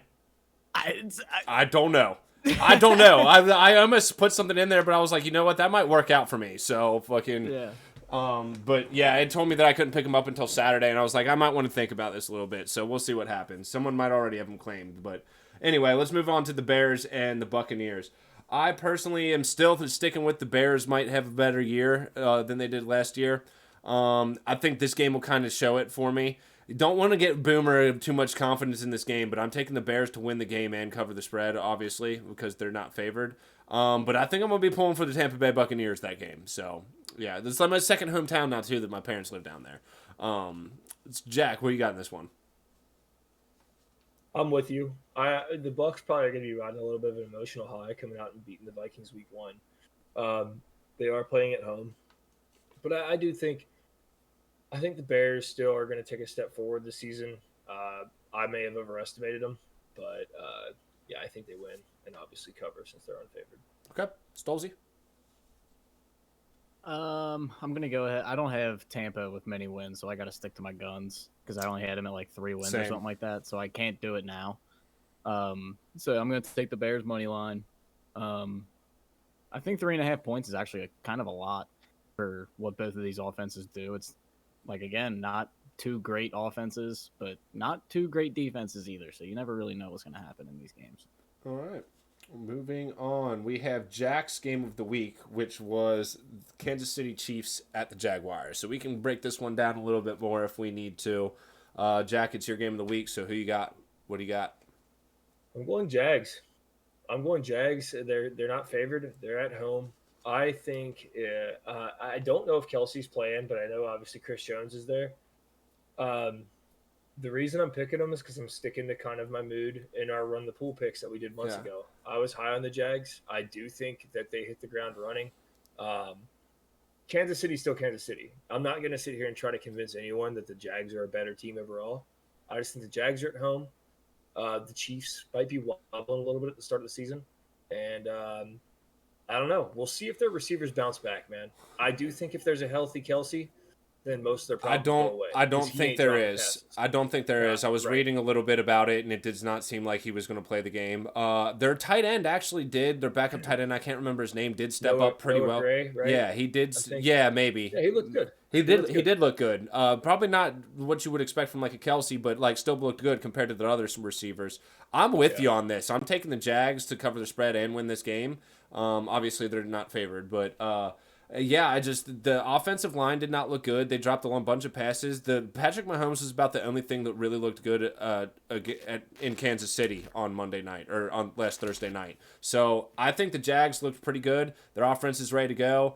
don't know. I don't know. I almost put something in there, but I was like, you know what, that might work out for me. So fucking yeah. But yeah, it told me that I couldn't pick him up until Saturday, and I was like, I might want to think about this a little bit. So we'll see what happens. Someone might already have him claimed, but anyway, let's move on to the Bears and the Buccaneers. I personally am still sticking with the Bears. Might have a better year than they did last year. I think this game will kind of show it for me. Don't want to get Boomer too much confidence in this game, but I'm taking the Bears to win the game and cover the spread, obviously, because they're not favored. But I think I'm going to be pulling for the Tampa Bay Buccaneers that game. So, yeah, this is like my second hometown now, too, that my parents live down there. It's Jack, what do you got in this one? I'm with you. The Bucs probably are going to be riding a little bit of an emotional high coming out and beating the Vikings week 1. They are playing at home. But I do think the Bears still are going to take a step forward this season. I may have overestimated them, but yeah, I think they win and obviously cover since they're unfavored. Okay. Stolze? I'm gonna go ahead. I don't have Tampa with many wins, so I got to stick to my guns because I only had him at like 3 wins or Same. something like that. So I can't do it now. So I'm gonna take the Bears money line. I think 3.5 points is actually kind of a lot for what both of these offenses do. It's like again, not two great offenses, but not two great defenses either. So you never really know what's gonna happen in these games. All right. Moving on, we have Jack's game of the week, which was Kansas City Chiefs at the Jaguars. So we can break this one down a little bit more if we need to. Jack, it's your game of the week. So who you got? What do you got? I'm going Jags. They're not favored. They're at home. I think I don't know if Kelsey's playing, but I know obviously Chris Jones is there. Um, the reason I'm picking them is because I'm sticking to kind of my mood in our run the pool picks that we did months ago. I was high on the Jags. I do think that they hit the ground running. Kansas City's still Kansas City. I'm not going to sit here and try to convince anyone that the Jags are a better team overall. I just think the Jags are at home. The Chiefs might be wobbling a little bit at the start of the season. And I don't know. We'll see if their receivers bounce back, man. I do think if there's a healthy Kelsey, then most of their problems go away. I don't think there is. I don't think there is. I was right. reading a little bit about it, and it does not seem like he was going to play the game. Their tight end actually did. Their backup tight end, I can't remember his name, did step up pretty well. Gray, right? Yeah, he did. Yeah, maybe. Yeah, he looked good. He did look good. Probably not what you would expect from like a Kelsey, but like still looked good compared to the other receivers. I'm with you on this. I'm taking the Jags to cover the spread and win this game. Obviously they're not favored, but yeah, the offensive line did not look good. They dropped a bunch of passes. The Patrick Mahomes is about the only thing that really looked good in Kansas City on Monday night or on last Thursday night. So I think the Jags looked pretty good. Their offense is ready to go.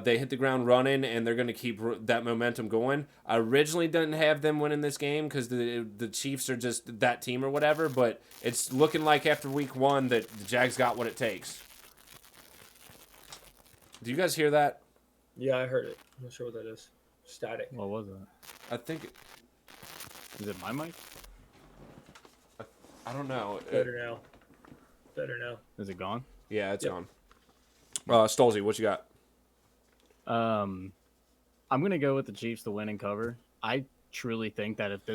They hit the ground running, and they're going to keep that momentum going. I originally didn't have them winning this game because the Chiefs are just that team or whatever, but it's looking like after week 1 that the Jags got what it takes. Do you guys hear that? Yeah, I heard it. I'm not sure what that is. Static. What was that? I think... Is it my mic? I don't know. Better now. Is it gone? Yeah, it's gone. Stolzy, what you got? I'm gonna go with the Chiefs to win and cover. I truly think that if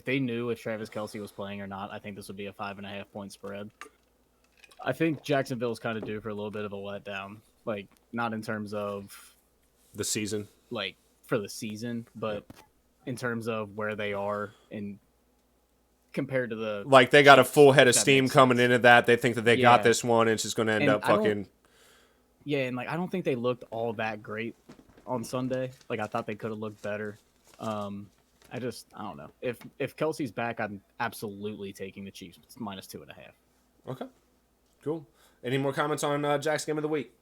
they knew if Travis Kelce was playing or not, I think this would be a 5.5 point spread. I think Jacksonville's kind of due for a little bit of a letdown, like not in terms of The season. like for the season, but in terms of where they are in compared to the Like they got a full head of that steam makes coming sense. into that. They think that they got Yeah. this one, and it's just going to end And up I don't- fucking... Yeah, and like I don't think they looked all that great on Sunday. Like I thought they could have looked better. I don't know. If Kelsey's back, I'm absolutely taking the Chiefs. It's -2.5. Okay. Cool. Any more comments on Jack's game of the week?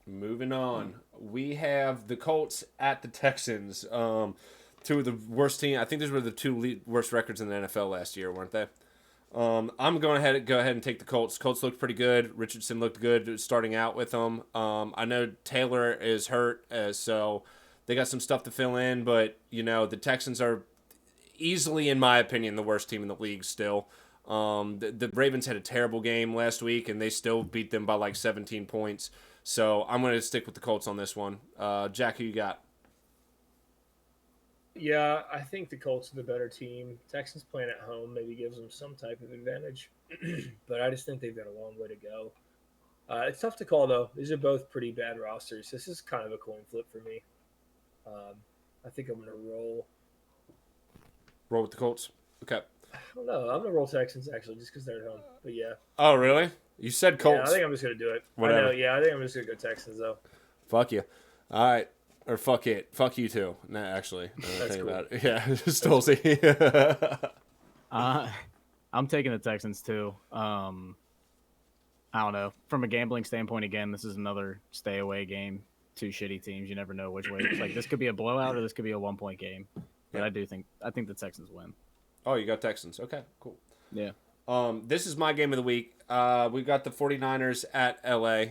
Moving on. We have the Colts at the Texans. Two of the worst team. I think these were the two worst records in the NFL last year, weren't they? I'm going to go ahead and take the Colts. Colts looked pretty good. Richardson looked good starting out with them. I know Taylor is hurt, so they got some stuff to fill in. But, the Texans are easily, in my opinion, the worst team in the league still. The Ravens had a terrible game last week, and they still beat them by like 17 points. So I'm going to stick with the Colts on this one. Jack, who you got? Yeah, I think the Colts are the better team. Texans playing at home maybe gives them some type of advantage, but I just think they've got a long way to go. It's tough to call, though. These are both pretty bad rosters. This is kind of a coin flip for me. I think I'm going to roll. Roll with the Colts? Okay. I don't know. I'm going to roll Texans, actually, just because they're at home. But, yeah. Oh, really? You said Colts. Yeah, I think I'm just going to do it. Whatever. I know, yeah, I think I'm just going to go Texans, though. Fuck you. All right. Or fuck it. Fuck you too. Nah, actually. That's cool. About it. Yeah, Stolzy. I'm taking the Texans too. I don't know. From a gambling standpoint, again, this is another stay away game. Two shitty teams. You never know which way. Like this could be a blowout or this could be a 1 point game. But Yeah. I think the Texans win. Oh, you got Texans. Okay, cool. Yeah. This is my game of the week. We got the 49ers at LA.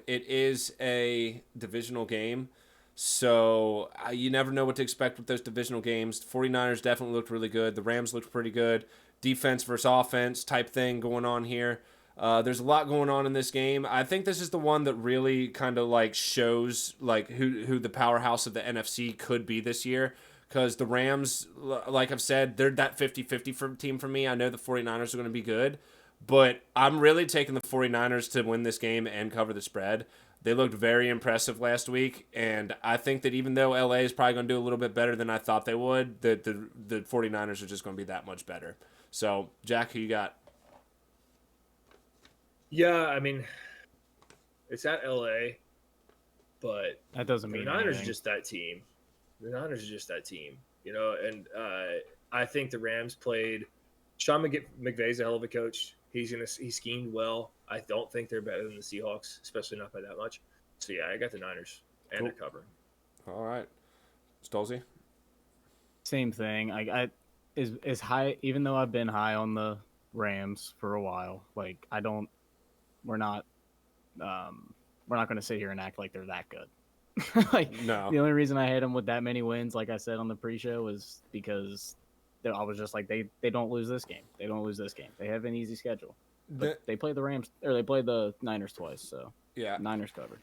It is a divisional game. So you never know what to expect with those divisional games. The 49ers definitely looked really good. The Rams looked pretty good. Defense versus offense type thing going on here. There's a lot going on in this game. I think this is the one that really kind of like shows like who the powerhouse of the NFC could be this year. Because the Rams, like I've said, they're that 50-50 team for me. I know the 49ers are going to be good, but I'm really taking the 49ers to win this game and cover the spread. They looked very impressive last week, and I think that even though LA is probably going to do a little bit better than I thought they would, the 49ers are just going to be that much better. So, Jack, who you got? Yeah, I mean, it's at LA, but That doesn't mean the Niners anything. are just that team. The Niners are just that team, and I think the Rams played. Sean McVay's a hell of a coach. He schemed well. I don't think they're better than the Seahawks, especially not by that much. So yeah, I got the Niners and they're covering. All right, Stolzy. Same thing. I is high. Even though I've been high on the Rams for a while, like we're not going to sit here and act like they're that good. Like No. the only reason I had them with that many wins, like I said on the pre-show, was because I was just like they don't lose this game. They don't lose this game. They have an easy schedule. But they played the Rams or they played the Niners twice, so yeah, Niners covered.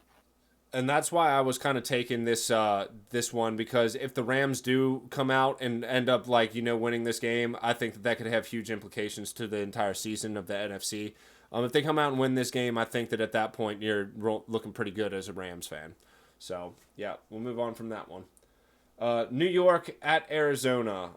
And that's why I was kind of taking this one, because if the Rams do come out and end up winning this game, I think that could have huge implications to the entire season of the NFC. If they come out and win this game, I think that at that point you're looking pretty good as a Rams fan. So, yeah, we'll move on from that one. New York at Arizona,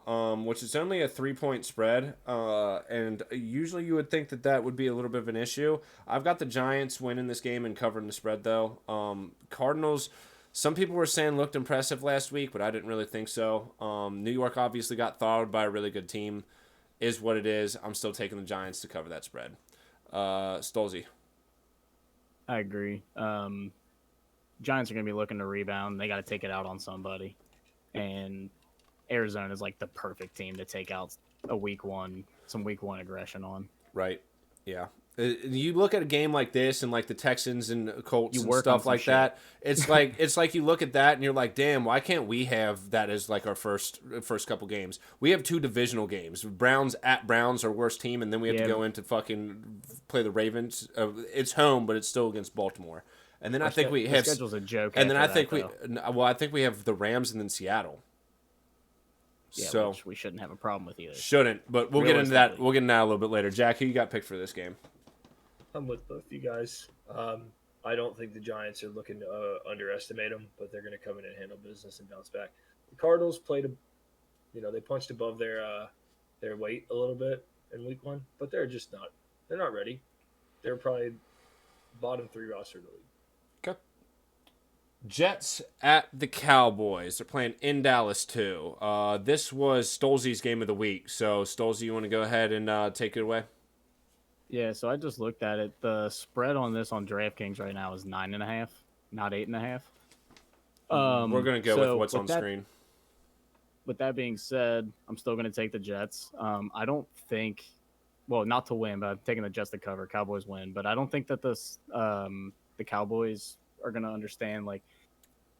which is only a 3-point spread. And usually you would think that would be a little bit of an issue. I've got the Giants winning this game and covering the spread, though. Cardinals, some people were saying looked impressive last week, but I didn't really think so. New York obviously got thawed by a really good team. Is what it is. I'm still taking the Giants to cover that spread. Stolzy. I agree. Giants are going to be looking to rebound. They got to take it out on somebody. And Arizona is like the perfect team to take out some week one aggression on. Right. Yeah. You look at a game like this and like the Texans and Colts and stuff like shit. that. It's like you look at that and you're like, damn, why can't we have that as like our first couple games? We have 2 divisional games. Browns at Browns, our worst team, and then we have to go into fucking play the Ravens. It's home, but it's still against Baltimore. And then I think we have schedule's a joke. And then I think though. I think we have the Rams and then Seattle. Yeah, so which we shouldn't have a problem with either. Shouldn't, but we'll get into that. We'll get into that a little bit later. Jack, who you got picked for this game? I'm with both you guys. I don't think the Giants are looking to underestimate them, but they're going to come in and handle business and bounce back. The Cardinals they punched above their weight a little bit in week 1, but they're not ready. They're probably bottom 3 roster of the league. Okay. Jets at the Cowboys. They're playing in Dallas too. This was Stolzy's game of the week. So Stolzy, you want to go ahead and take it away? Yeah, so I just looked at it. The spread on this on DraftKings right now is 9.5, not 8.5. We're gonna go with what's on screen. With that being said, I'm still gonna take the Jets. I don't think, not to win, but I'm taking the Jets to cover. Cowboys win, but I don't think that the Cowboys are gonna understand. Like,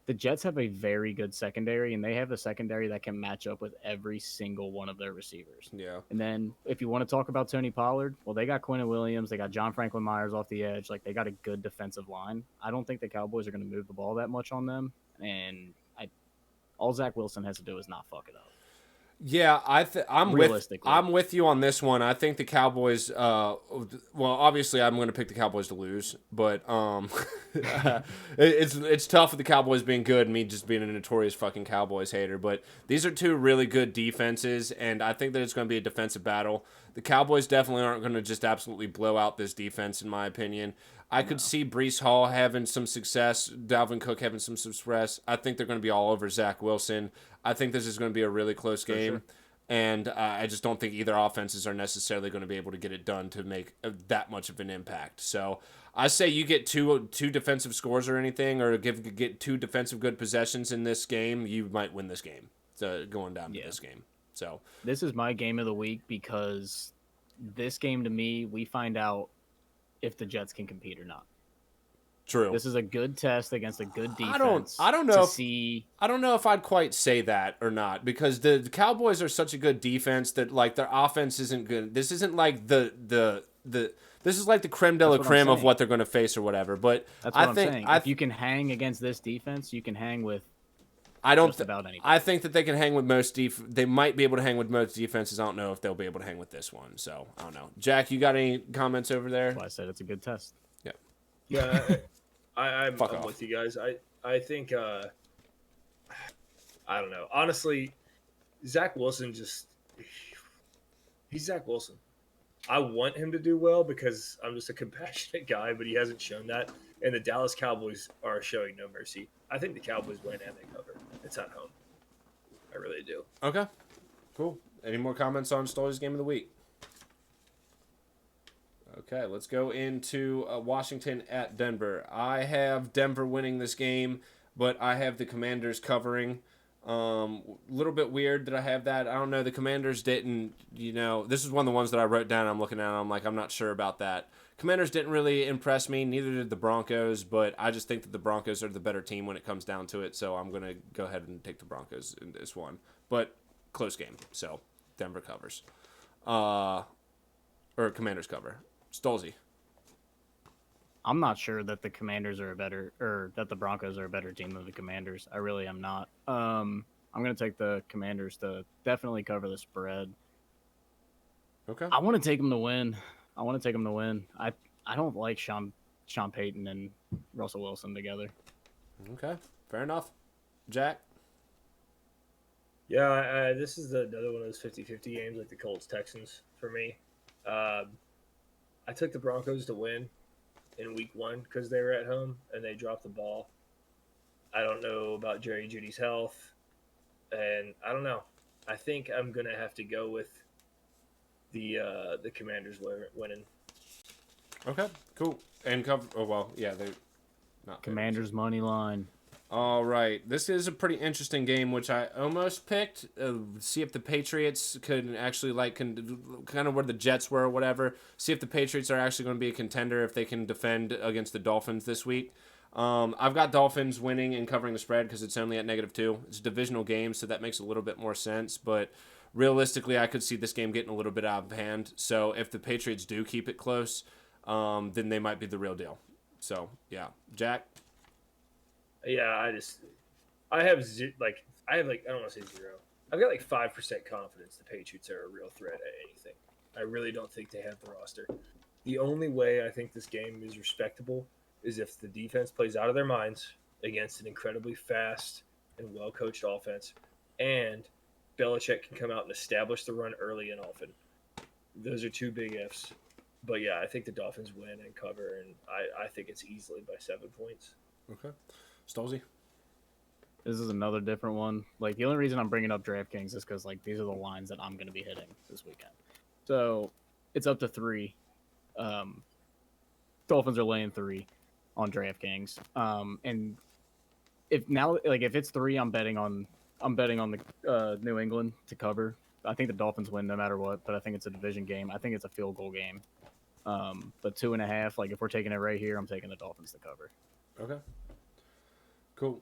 the Jets have a very good secondary, and they have a secondary that can match up with every single one of their receivers. Yeah. And then if you want to talk about Tony Pollard, they got Quentin Williams. They got John Franklin Myers off the edge. Like, they got a good defensive line. I don't think the Cowboys are going to move the ball that much on them. And all Zach Wilson has to do is not fuck it up. Yeah, I'm with you on this one. I think the Cowboys. Obviously, I'm going to pick the Cowboys to lose, but it's tough with the Cowboys being good and me just being a notorious fucking Cowboys hater. But these are 2 really good defenses, and I think that it's going to be a defensive battle. The Cowboys definitely aren't going to just absolutely blow out this defense, in my opinion. I could see Breece Hall having some success, Dalvin Cook having some success. I think they're going to be all over Zach Wilson. I think this is going to be a really close game, sure. And I just don't think either offenses are necessarily going to be able to get it done to make that much of an impact. So I say you get two defensive scores or anything, or get 2 defensive good possessions in this game, you might win this game. So going down to this game. So this is my game of the week because this game, to me, we find out if the Jets can compete or not. True. This is a good test against a good defense. I don't know if I'd quite say that or not, because the Cowboys are such a good defense that like their offense isn't good. This isn't like the This is like the creme de la That's what I'm creme of saying. what they're going to face or whatever. But That's what I I'm think saying. If you can hang against this defense, you can hang with I don't. just about anybody. I think that they can hang with most They might be able to hang with most defenses. I don't know if they'll be able to hang with this one. So I don't know. Jack, you got any comments over there? That's why I said it's a good test. Yeah, I'm Fuck off. with you guys. I think I don't know. Honestly, Zach Wilson he's Zach Wilson. I want him to do well because I'm just a compassionate guy, but he hasn't shown that. And the Dallas Cowboys are showing no mercy. I think the Cowboys win and they cover. It's at home. I really do. Okay, cool. Any more comments on Stolz's game of the week? Okay, let's go into Washington at Denver. I have Denver winning this game, but I have the Commanders covering. Little bit weird that I have that. I don't know. The Commanders didn't, this is one of the ones that I wrote down. I'm looking at it. I'm like, I'm not sure about that. Commanders didn't really impress me. Neither did the Broncos, but I just think that the Broncos are the better team when it comes down to it. So I'm going to go ahead and take the Broncos in this one. But close game. So Denver covers. Or Commanders cover. Stolzy. I'm not sure that the Commanders are that the Broncos are a better team than the Commanders. I really am not. I'm going to take the Commanders to definitely cover the spread. Okay. I want to take them to win. I don't like Sean Payton and Russell Wilson together. Okay. Fair enough. Jack? Yeah, this is another one of those 50-50 games like the Colts-Texans for me. I took the Broncos to win in week 1 because they were at home and they dropped the ball. I don't know about Jerry Jeudy's health, and I don't know. I think I'm going to have to go with the Commanders winning. Okay, cool. And cover. Oh, well, yeah, they're not. Commanders money line. All right. This is a pretty interesting game, which I almost picked. See if the Patriots could actually, kind of where the Jets were or whatever. See if the Patriots are actually going to be a contender if they can defend against the Dolphins this week. I've got Dolphins winning and covering the spread because it's only at -2. It's a divisional game, so that makes a little bit more sense. But realistically, I could see this game getting a little bit out of hand. So if the Patriots do keep it close, then they might be the real deal. So, yeah. Jack? Yeah, I have I don't want to say 0. I've got 5% confidence the Patriots are a real threat at anything. I really don't think they have the roster. The only way I think this game is respectable is if the defense plays out of their minds against an incredibly fast and well-coached offense, and Belichick can come out and establish the run early and often. Those are two big ifs. But yeah, I think the Dolphins win and cover, and I think it's easily by 7 points. Okay. Stolzy? This is another different one. The only reason I'm bringing up DraftKings is because these are the lines that I'm going to be hitting this weekend. So it's up to 3. Dolphins are laying 3 on DraftKings. And if it's 3, I'm betting on the New England to cover. I think the Dolphins win no matter what, but I think it's a division game. I think it's a field goal game. But 2.5, if we're taking it right here, I'm taking the Dolphins to cover. Okay. Cool.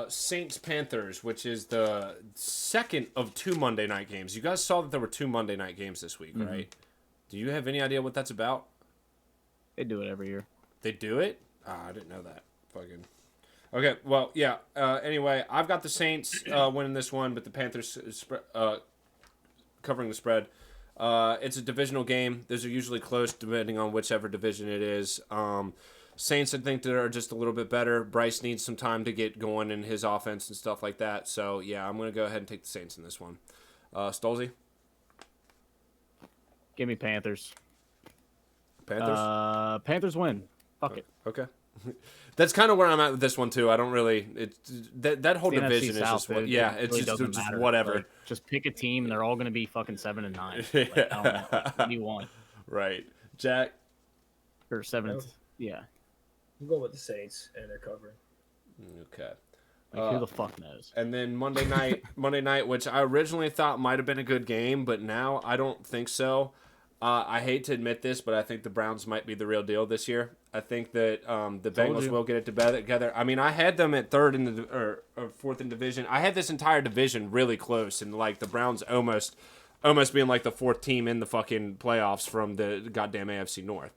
Saints-Panthers, which is the second of 2 Monday night games. You guys saw that there were 2 Monday night games this week, right? Do you have any idea what that's about? They do it every year. They do it? I didn't know that. Fucking. Okay, well, yeah. Anyway, I've got the Saints winning this one, but the Panthers covering the spread. It's a divisional game. Those are usually close depending on whichever division it is. Saints, I think, that are just a little bit better. Bryce needs some time to get going in his offense and stuff like that. So, yeah, I'm going to go ahead and take the Saints in this one. Stolzy? Give me Panthers. Panthers? Panthers win. Fuck it. Okay. That's kind of where I'm at with this one, too. I don't really... That whole The division NFC is South, just... Yeah, it it's really just matter. whatever. Just pick a team, and they're all going to be fucking 7-9. I don't know. What do you want? Right. Jack? Or 7th. No. Yeah. I'm going with the Saints, and they're covering. Okay. Who the fuck knows? And then Monday night, which I originally thought might have been a good game, but now I don't think so. I hate to admit this, but I think the Browns might be the real deal this year. I think that the Bengals will get it together. I mean, I had them at 3rd or 4th in division. I had this entire division really close, and the Browns almost being the 4th team in the fucking playoffs from the goddamn AFC North.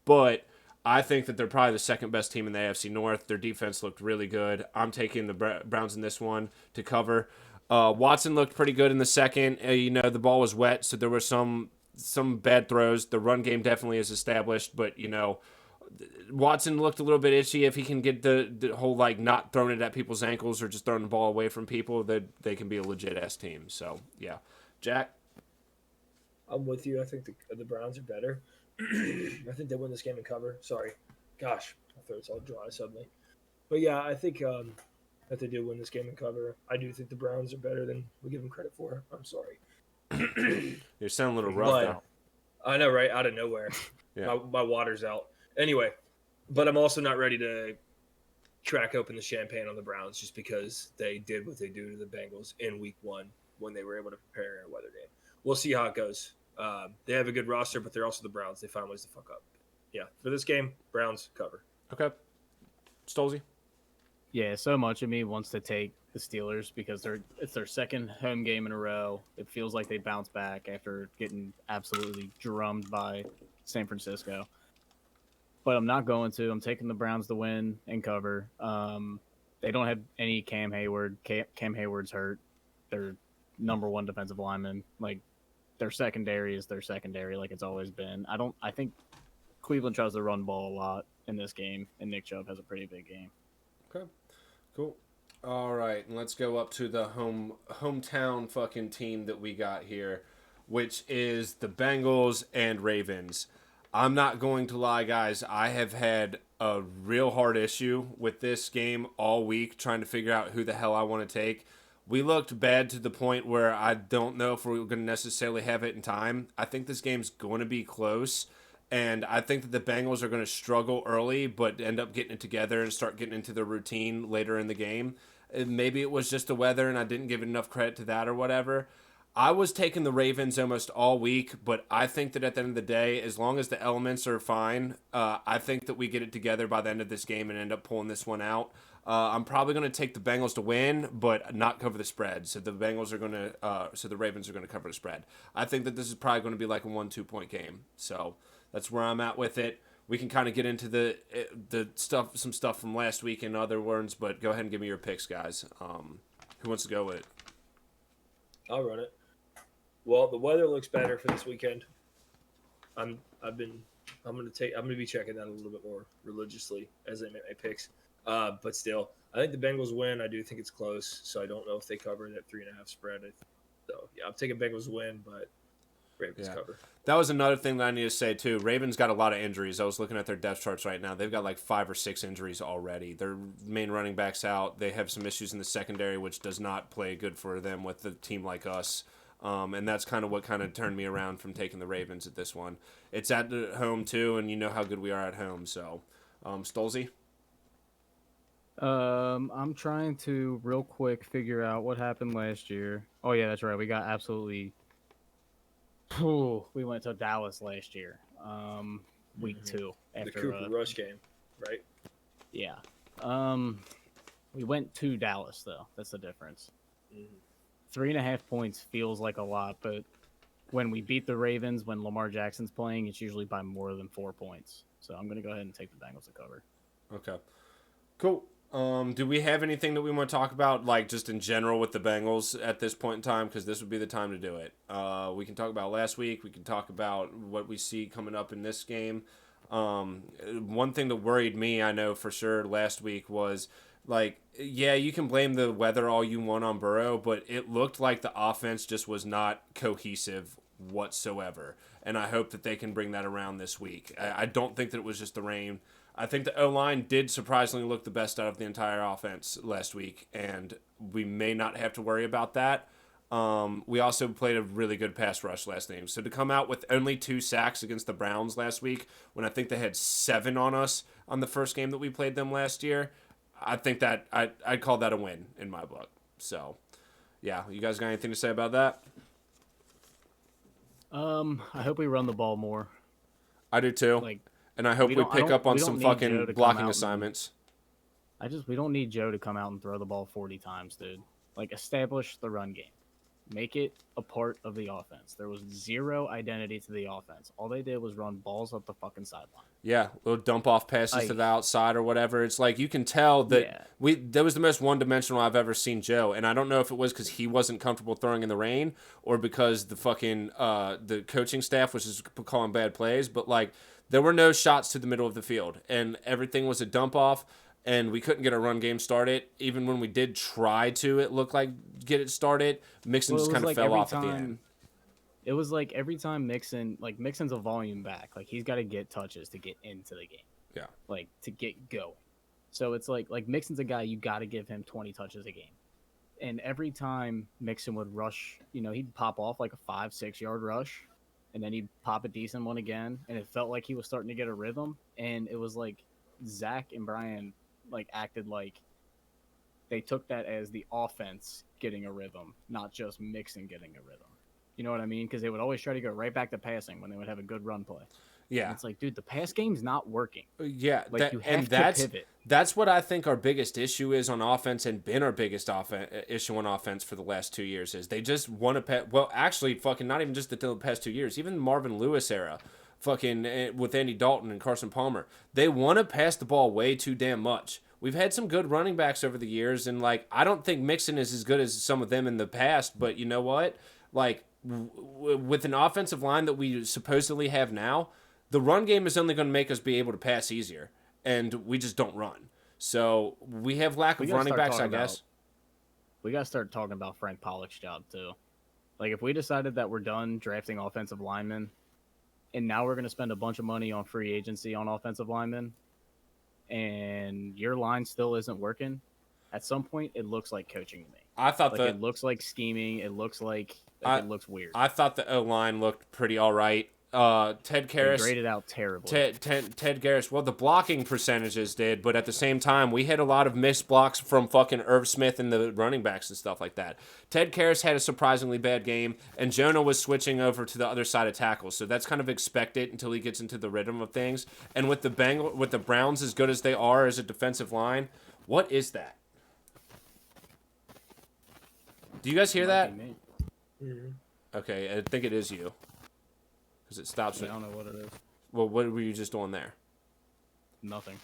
but I think that they're probably the second best team in the AFC North. Their defense looked really good. I'm taking the Browns in this one to cover. Watson looked pretty good in the second. The ball was wet, so there were some bad throws. The run game definitely is established, but Watson looked a little bit itchy. If he can get the whole not throwing it at people's ankles or just throwing the ball away from people, that they can be a legit ass team. So yeah, Jack. I'm with you. I think the Browns are better. I think they win this game and cover. Sorry, gosh, my throat's all dry suddenly. But yeah, I think that they do win this game and cover. I do think the Browns are better than we give them credit for. I'm sorry. You're sounding a little rough now. I know, right? Out of nowhere. Yeah. My water's out. Anyway, but I'm also not ready to crack open the champagne on the Browns just because they did what they do to the Bengals in week 1 when they were able to prepare in a weather game. We'll see how it goes. They have a good roster, but they're also the Browns. They find ways to fuck up. Yeah, for this game, Browns cover. Okay. Stolzy? Yeah, so much of me wants to take the Steelers because it's their second home game in a row. It feels like they bounced back after getting absolutely drummed by San Francisco. But I'm not going to. I'm taking the Browns to win and cover. They don't have any Cam Hayward. Cam Hayward's hurt. Their number one defensive lineman. Their secondary is their secondary like it's always been. I think Cleveland tries to run ball a lot in this game, and Nick Chubb has a pretty big game. Okay, cool. All right, and let's go up to the hometown fucking team that we got here, which is the Bengals and Ravens. I'm not going to lie, guys. I have had a real hard issue with this game all week trying to figure out who the hell I want to take. We looked bad to the point where I don't know if we're going to necessarily have it in time. I think this game's going to be close, and I think that the Bengals are going to struggle early but end up getting it together and start getting into their routine later in the game. And maybe it was just the weather and I didn't give enough credit to that or whatever. I was taking the Ravens almost all week, but I think that at the end of the day, as long as the elements are fine, I think that we get it together by the end of this game and end up pulling this one out. I'm probably going to take the Bengals to win, but not cover the spread. So the Ravens are going to cover the spread. I think that this is probably going to be like a 1-2 point game. So that's where I'm at with it. We can kind of get into the some stuff from last week in other words, but go ahead and give me your picks, guys. Who wants to go with it? I'll run it. Well, the weather looks better for this weekend. I'm gonna be checking that a little bit more religiously as I make my picks. But still, I think the Bengals win. I do think it's close, so I don't know if they cover that 3.5 spread. So yeah, I'm taking Bengals win, but Ravens cover. That was another thing that I need to say too. Ravens got a lot of injuries. I was looking at their depth charts right now. They've got like 5 or 6 injuries already. Their main running back's out. They have some issues in the secondary, which does not play good for them with a team like us. And that's kind of what kind of turned me around from taking the Ravens at this one. It's at home too, and you know how good we are at home. So, Stolzy? I'm trying to real quick figure out what happened last year. Oh yeah, that's right. We got absolutely. We went to Dallas last year. Week 2 after the Cooper Rush game, right? Yeah. We went to Dallas though. That's the difference. 3.5 points feels like a lot, but when we beat the Ravens, when Lamar Jackson's playing, it's usually by more than 4 points. So I'm going to go ahead and take the Bengals to cover. Okay. Cool. Do we have anything that we want to talk about, like just in general with the Bengals at this point in time? Because this would be the time to do it. We can talk about last week. We can talk about what we see coming up in this game. One thing that worried me, I know for sure, last week was, like, yeah, you can blame the weather all you want on Burrow, but it looked like the offense just was not cohesive whatsoever. And I hope that they can bring that around this week. I don't think that it was just the rain. I think the O-line did surprisingly look the best out of the entire offense last week, and we may not have to worry about that. We also played a really good pass rush last game. So to come out with only 2 sacks against the Browns last week, when I think they had 7 on us on the first game that we played them last year, I think that I'd call that a win in my book. So, yeah, you guys got anything to say about that? I hope we run the ball more. I do too. And I hope we pick up on some fucking blocking assignments. We don't need Joe to come out and throw the ball 40 times, dude. Establish the run game. Make it a part of the offense. There was zero identity to the offense. All they did was run balls up the fucking sideline. Yeah, little dump off passes to the outside or whatever. It's like you can tell that that was the most one-dimensional I've ever seen Joe. And I don't know if it was because he wasn't comfortable throwing in the rain or because the fucking the coaching staff was just calling bad plays. But like there were no shots to the middle of the field, and everything was a dump off. And we couldn't get a run game started. Even when we did try to, it looked like get it started. Mixon just kind of fell off at the end. It was like every time Mixon's a volume back. Like he's got to get touches to get into the game. Yeah. Like to get going. So it's like Mixon's a guy you got to give him 20 touches a game. And every time Mixon would rush, he'd pop off like a 5-6 yard rush, and then he'd pop a decent one again, and it felt like he was starting to get a rhythm. And it was like Zach and Brian acted like they took that as the offense getting a rhythm, not just Mixon getting a rhythm. You know what I mean? Because they would always try to go right back to passing when they would have a good run play. Yeah. And it's like, dude, the pass game's not working. Yeah. You have to pivot. That's what I think our biggest issue is on offense and been our biggest issue on offense for the last 2 years is they just want to pass. Well, actually, fucking not even just the past 2 years, even the Marvin Lewis era, fucking with Andy Dalton and Carson Palmer. They want to pass the ball way too damn much. We've had some good running backs over the years, and I don't think Mixon is as good as some of them in the past, but you know what? With an offensive line that we supposedly have now, the run game is only going to make us be able to pass easier, and we just don't run. So we have lack of running backs, I guess. We got to start talking about Frank Pollock's job, too. If we decided that we're done drafting offensive linemen, and now we're going to spend a bunch of money on free agency on offensive linemen, and your line still isn't working, at some point it looks like coaching to me. I thought it looks like scheming. It looks like it looks weird. I thought the O-line looked pretty all right. Ted Karras graded out terribly. Ted Karras. Well, the blocking percentages did, but at the same time, we had a lot of missed blocks from fucking Irv Smith and the running backs and stuff like that. Ted Karras had a surprisingly bad game, and Jonah was switching over to the other side of tackles, so that's kind of expected until he gets into the rhythm of things. And with the Browns as good as they are as a defensive line, what is that? Do you guys hear that? Mm-hmm. Okay, I think it is you. Because it stops. I don't know what it is. Well, what were you just doing there? Nothing.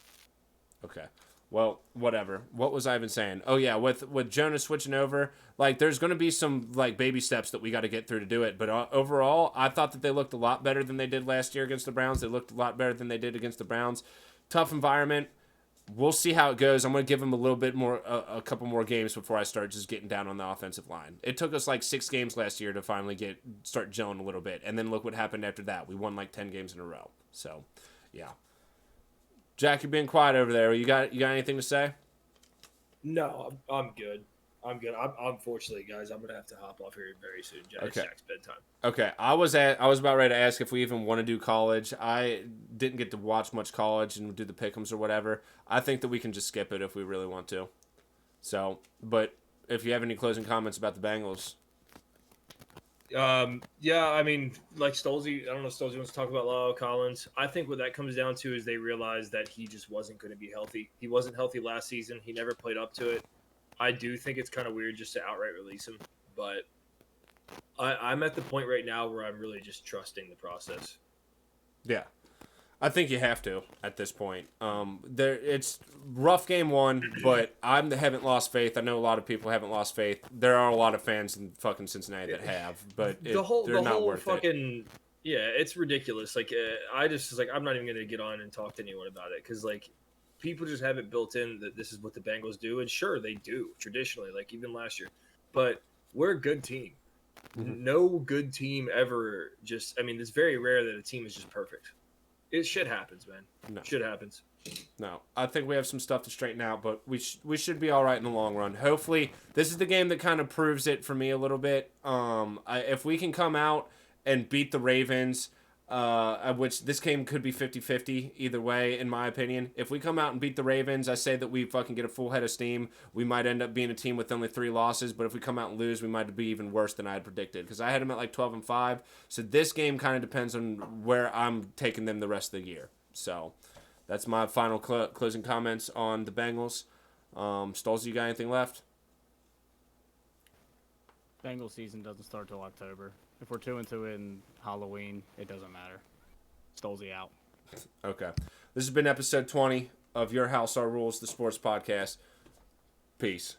Okay. Well, whatever. What was I even saying? Oh, yeah, with Jonah switching over, there's going to be some, baby steps that we got to get through to do it. But overall, I thought that they looked a lot better than they did last year against the Browns. They looked a lot better than they did against the Browns. Tough environment. We'll see how it goes. I'm going to give them a little bit more, a couple more games before I start just getting down on the offensive line. It took us 6 games last year to finally start gelling a little bit. And then look what happened after that. We won 10 games in a row. So, yeah. Jack, you're being quiet over there. You got anything to say? No, I'm good. Unfortunately, guys, I'm gonna have to hop off here very soon. It's Jack's bedtime. Okay, I was about ready to ask if we even want to do college. I didn't get to watch much college and do the pick'ems or whatever. I think that we can just skip it if we really want to. So, but if you have any closing comments about the Bengals. Yeah, I mean, Stolze, I don't know if Stolze wants to talk about La'el Collins. I think what that comes down to is they realized that he just wasn't going to be healthy. He wasn't healthy last season. He never played up to it. I do think it's kind of weird just to outright release him, but I'm at the point right now where I'm really just trusting the process. Yeah. I think you have to at this point. It's rough game one, but I haven't lost faith. I know a lot of people haven't lost faith. There are a lot of fans in fucking Cincinnati that have, but they're not worth it. Yeah, it's ridiculous. I just was I'm not even going to get on and talk to anyone about it because people just have it built in that this is what the Bengals do, and sure they do traditionally, even last year. But we're a good team. Mm-hmm. No good team ever it's very rare that a team is just perfect. Shit happens, man. No. Shit happens. No, I think we have some stuff to straighten out, but we should be all right in the long run. Hopefully, this is the game that kind of proves it for me a little bit. If we can come out and beat the Ravens, which this game could be 50-50 either way, in my opinion. If we come out and beat the Ravens, I say that we fucking get a full head of steam. We might end up being a team with only 3 losses, but if we come out and lose, we might be even worse than I had predicted, because I had them at 12-5. So this game kind of depends on where I'm taking them the rest of the year. So that's my final closing comments on the Bengals. Stolze, you got anything left? Bengals season doesn't start till October. If we're 2-2 in Halloween, it doesn't matter. Stolzy out. Okay. This has been episode 20 of Your House, Our Rules, the sports podcast. Peace.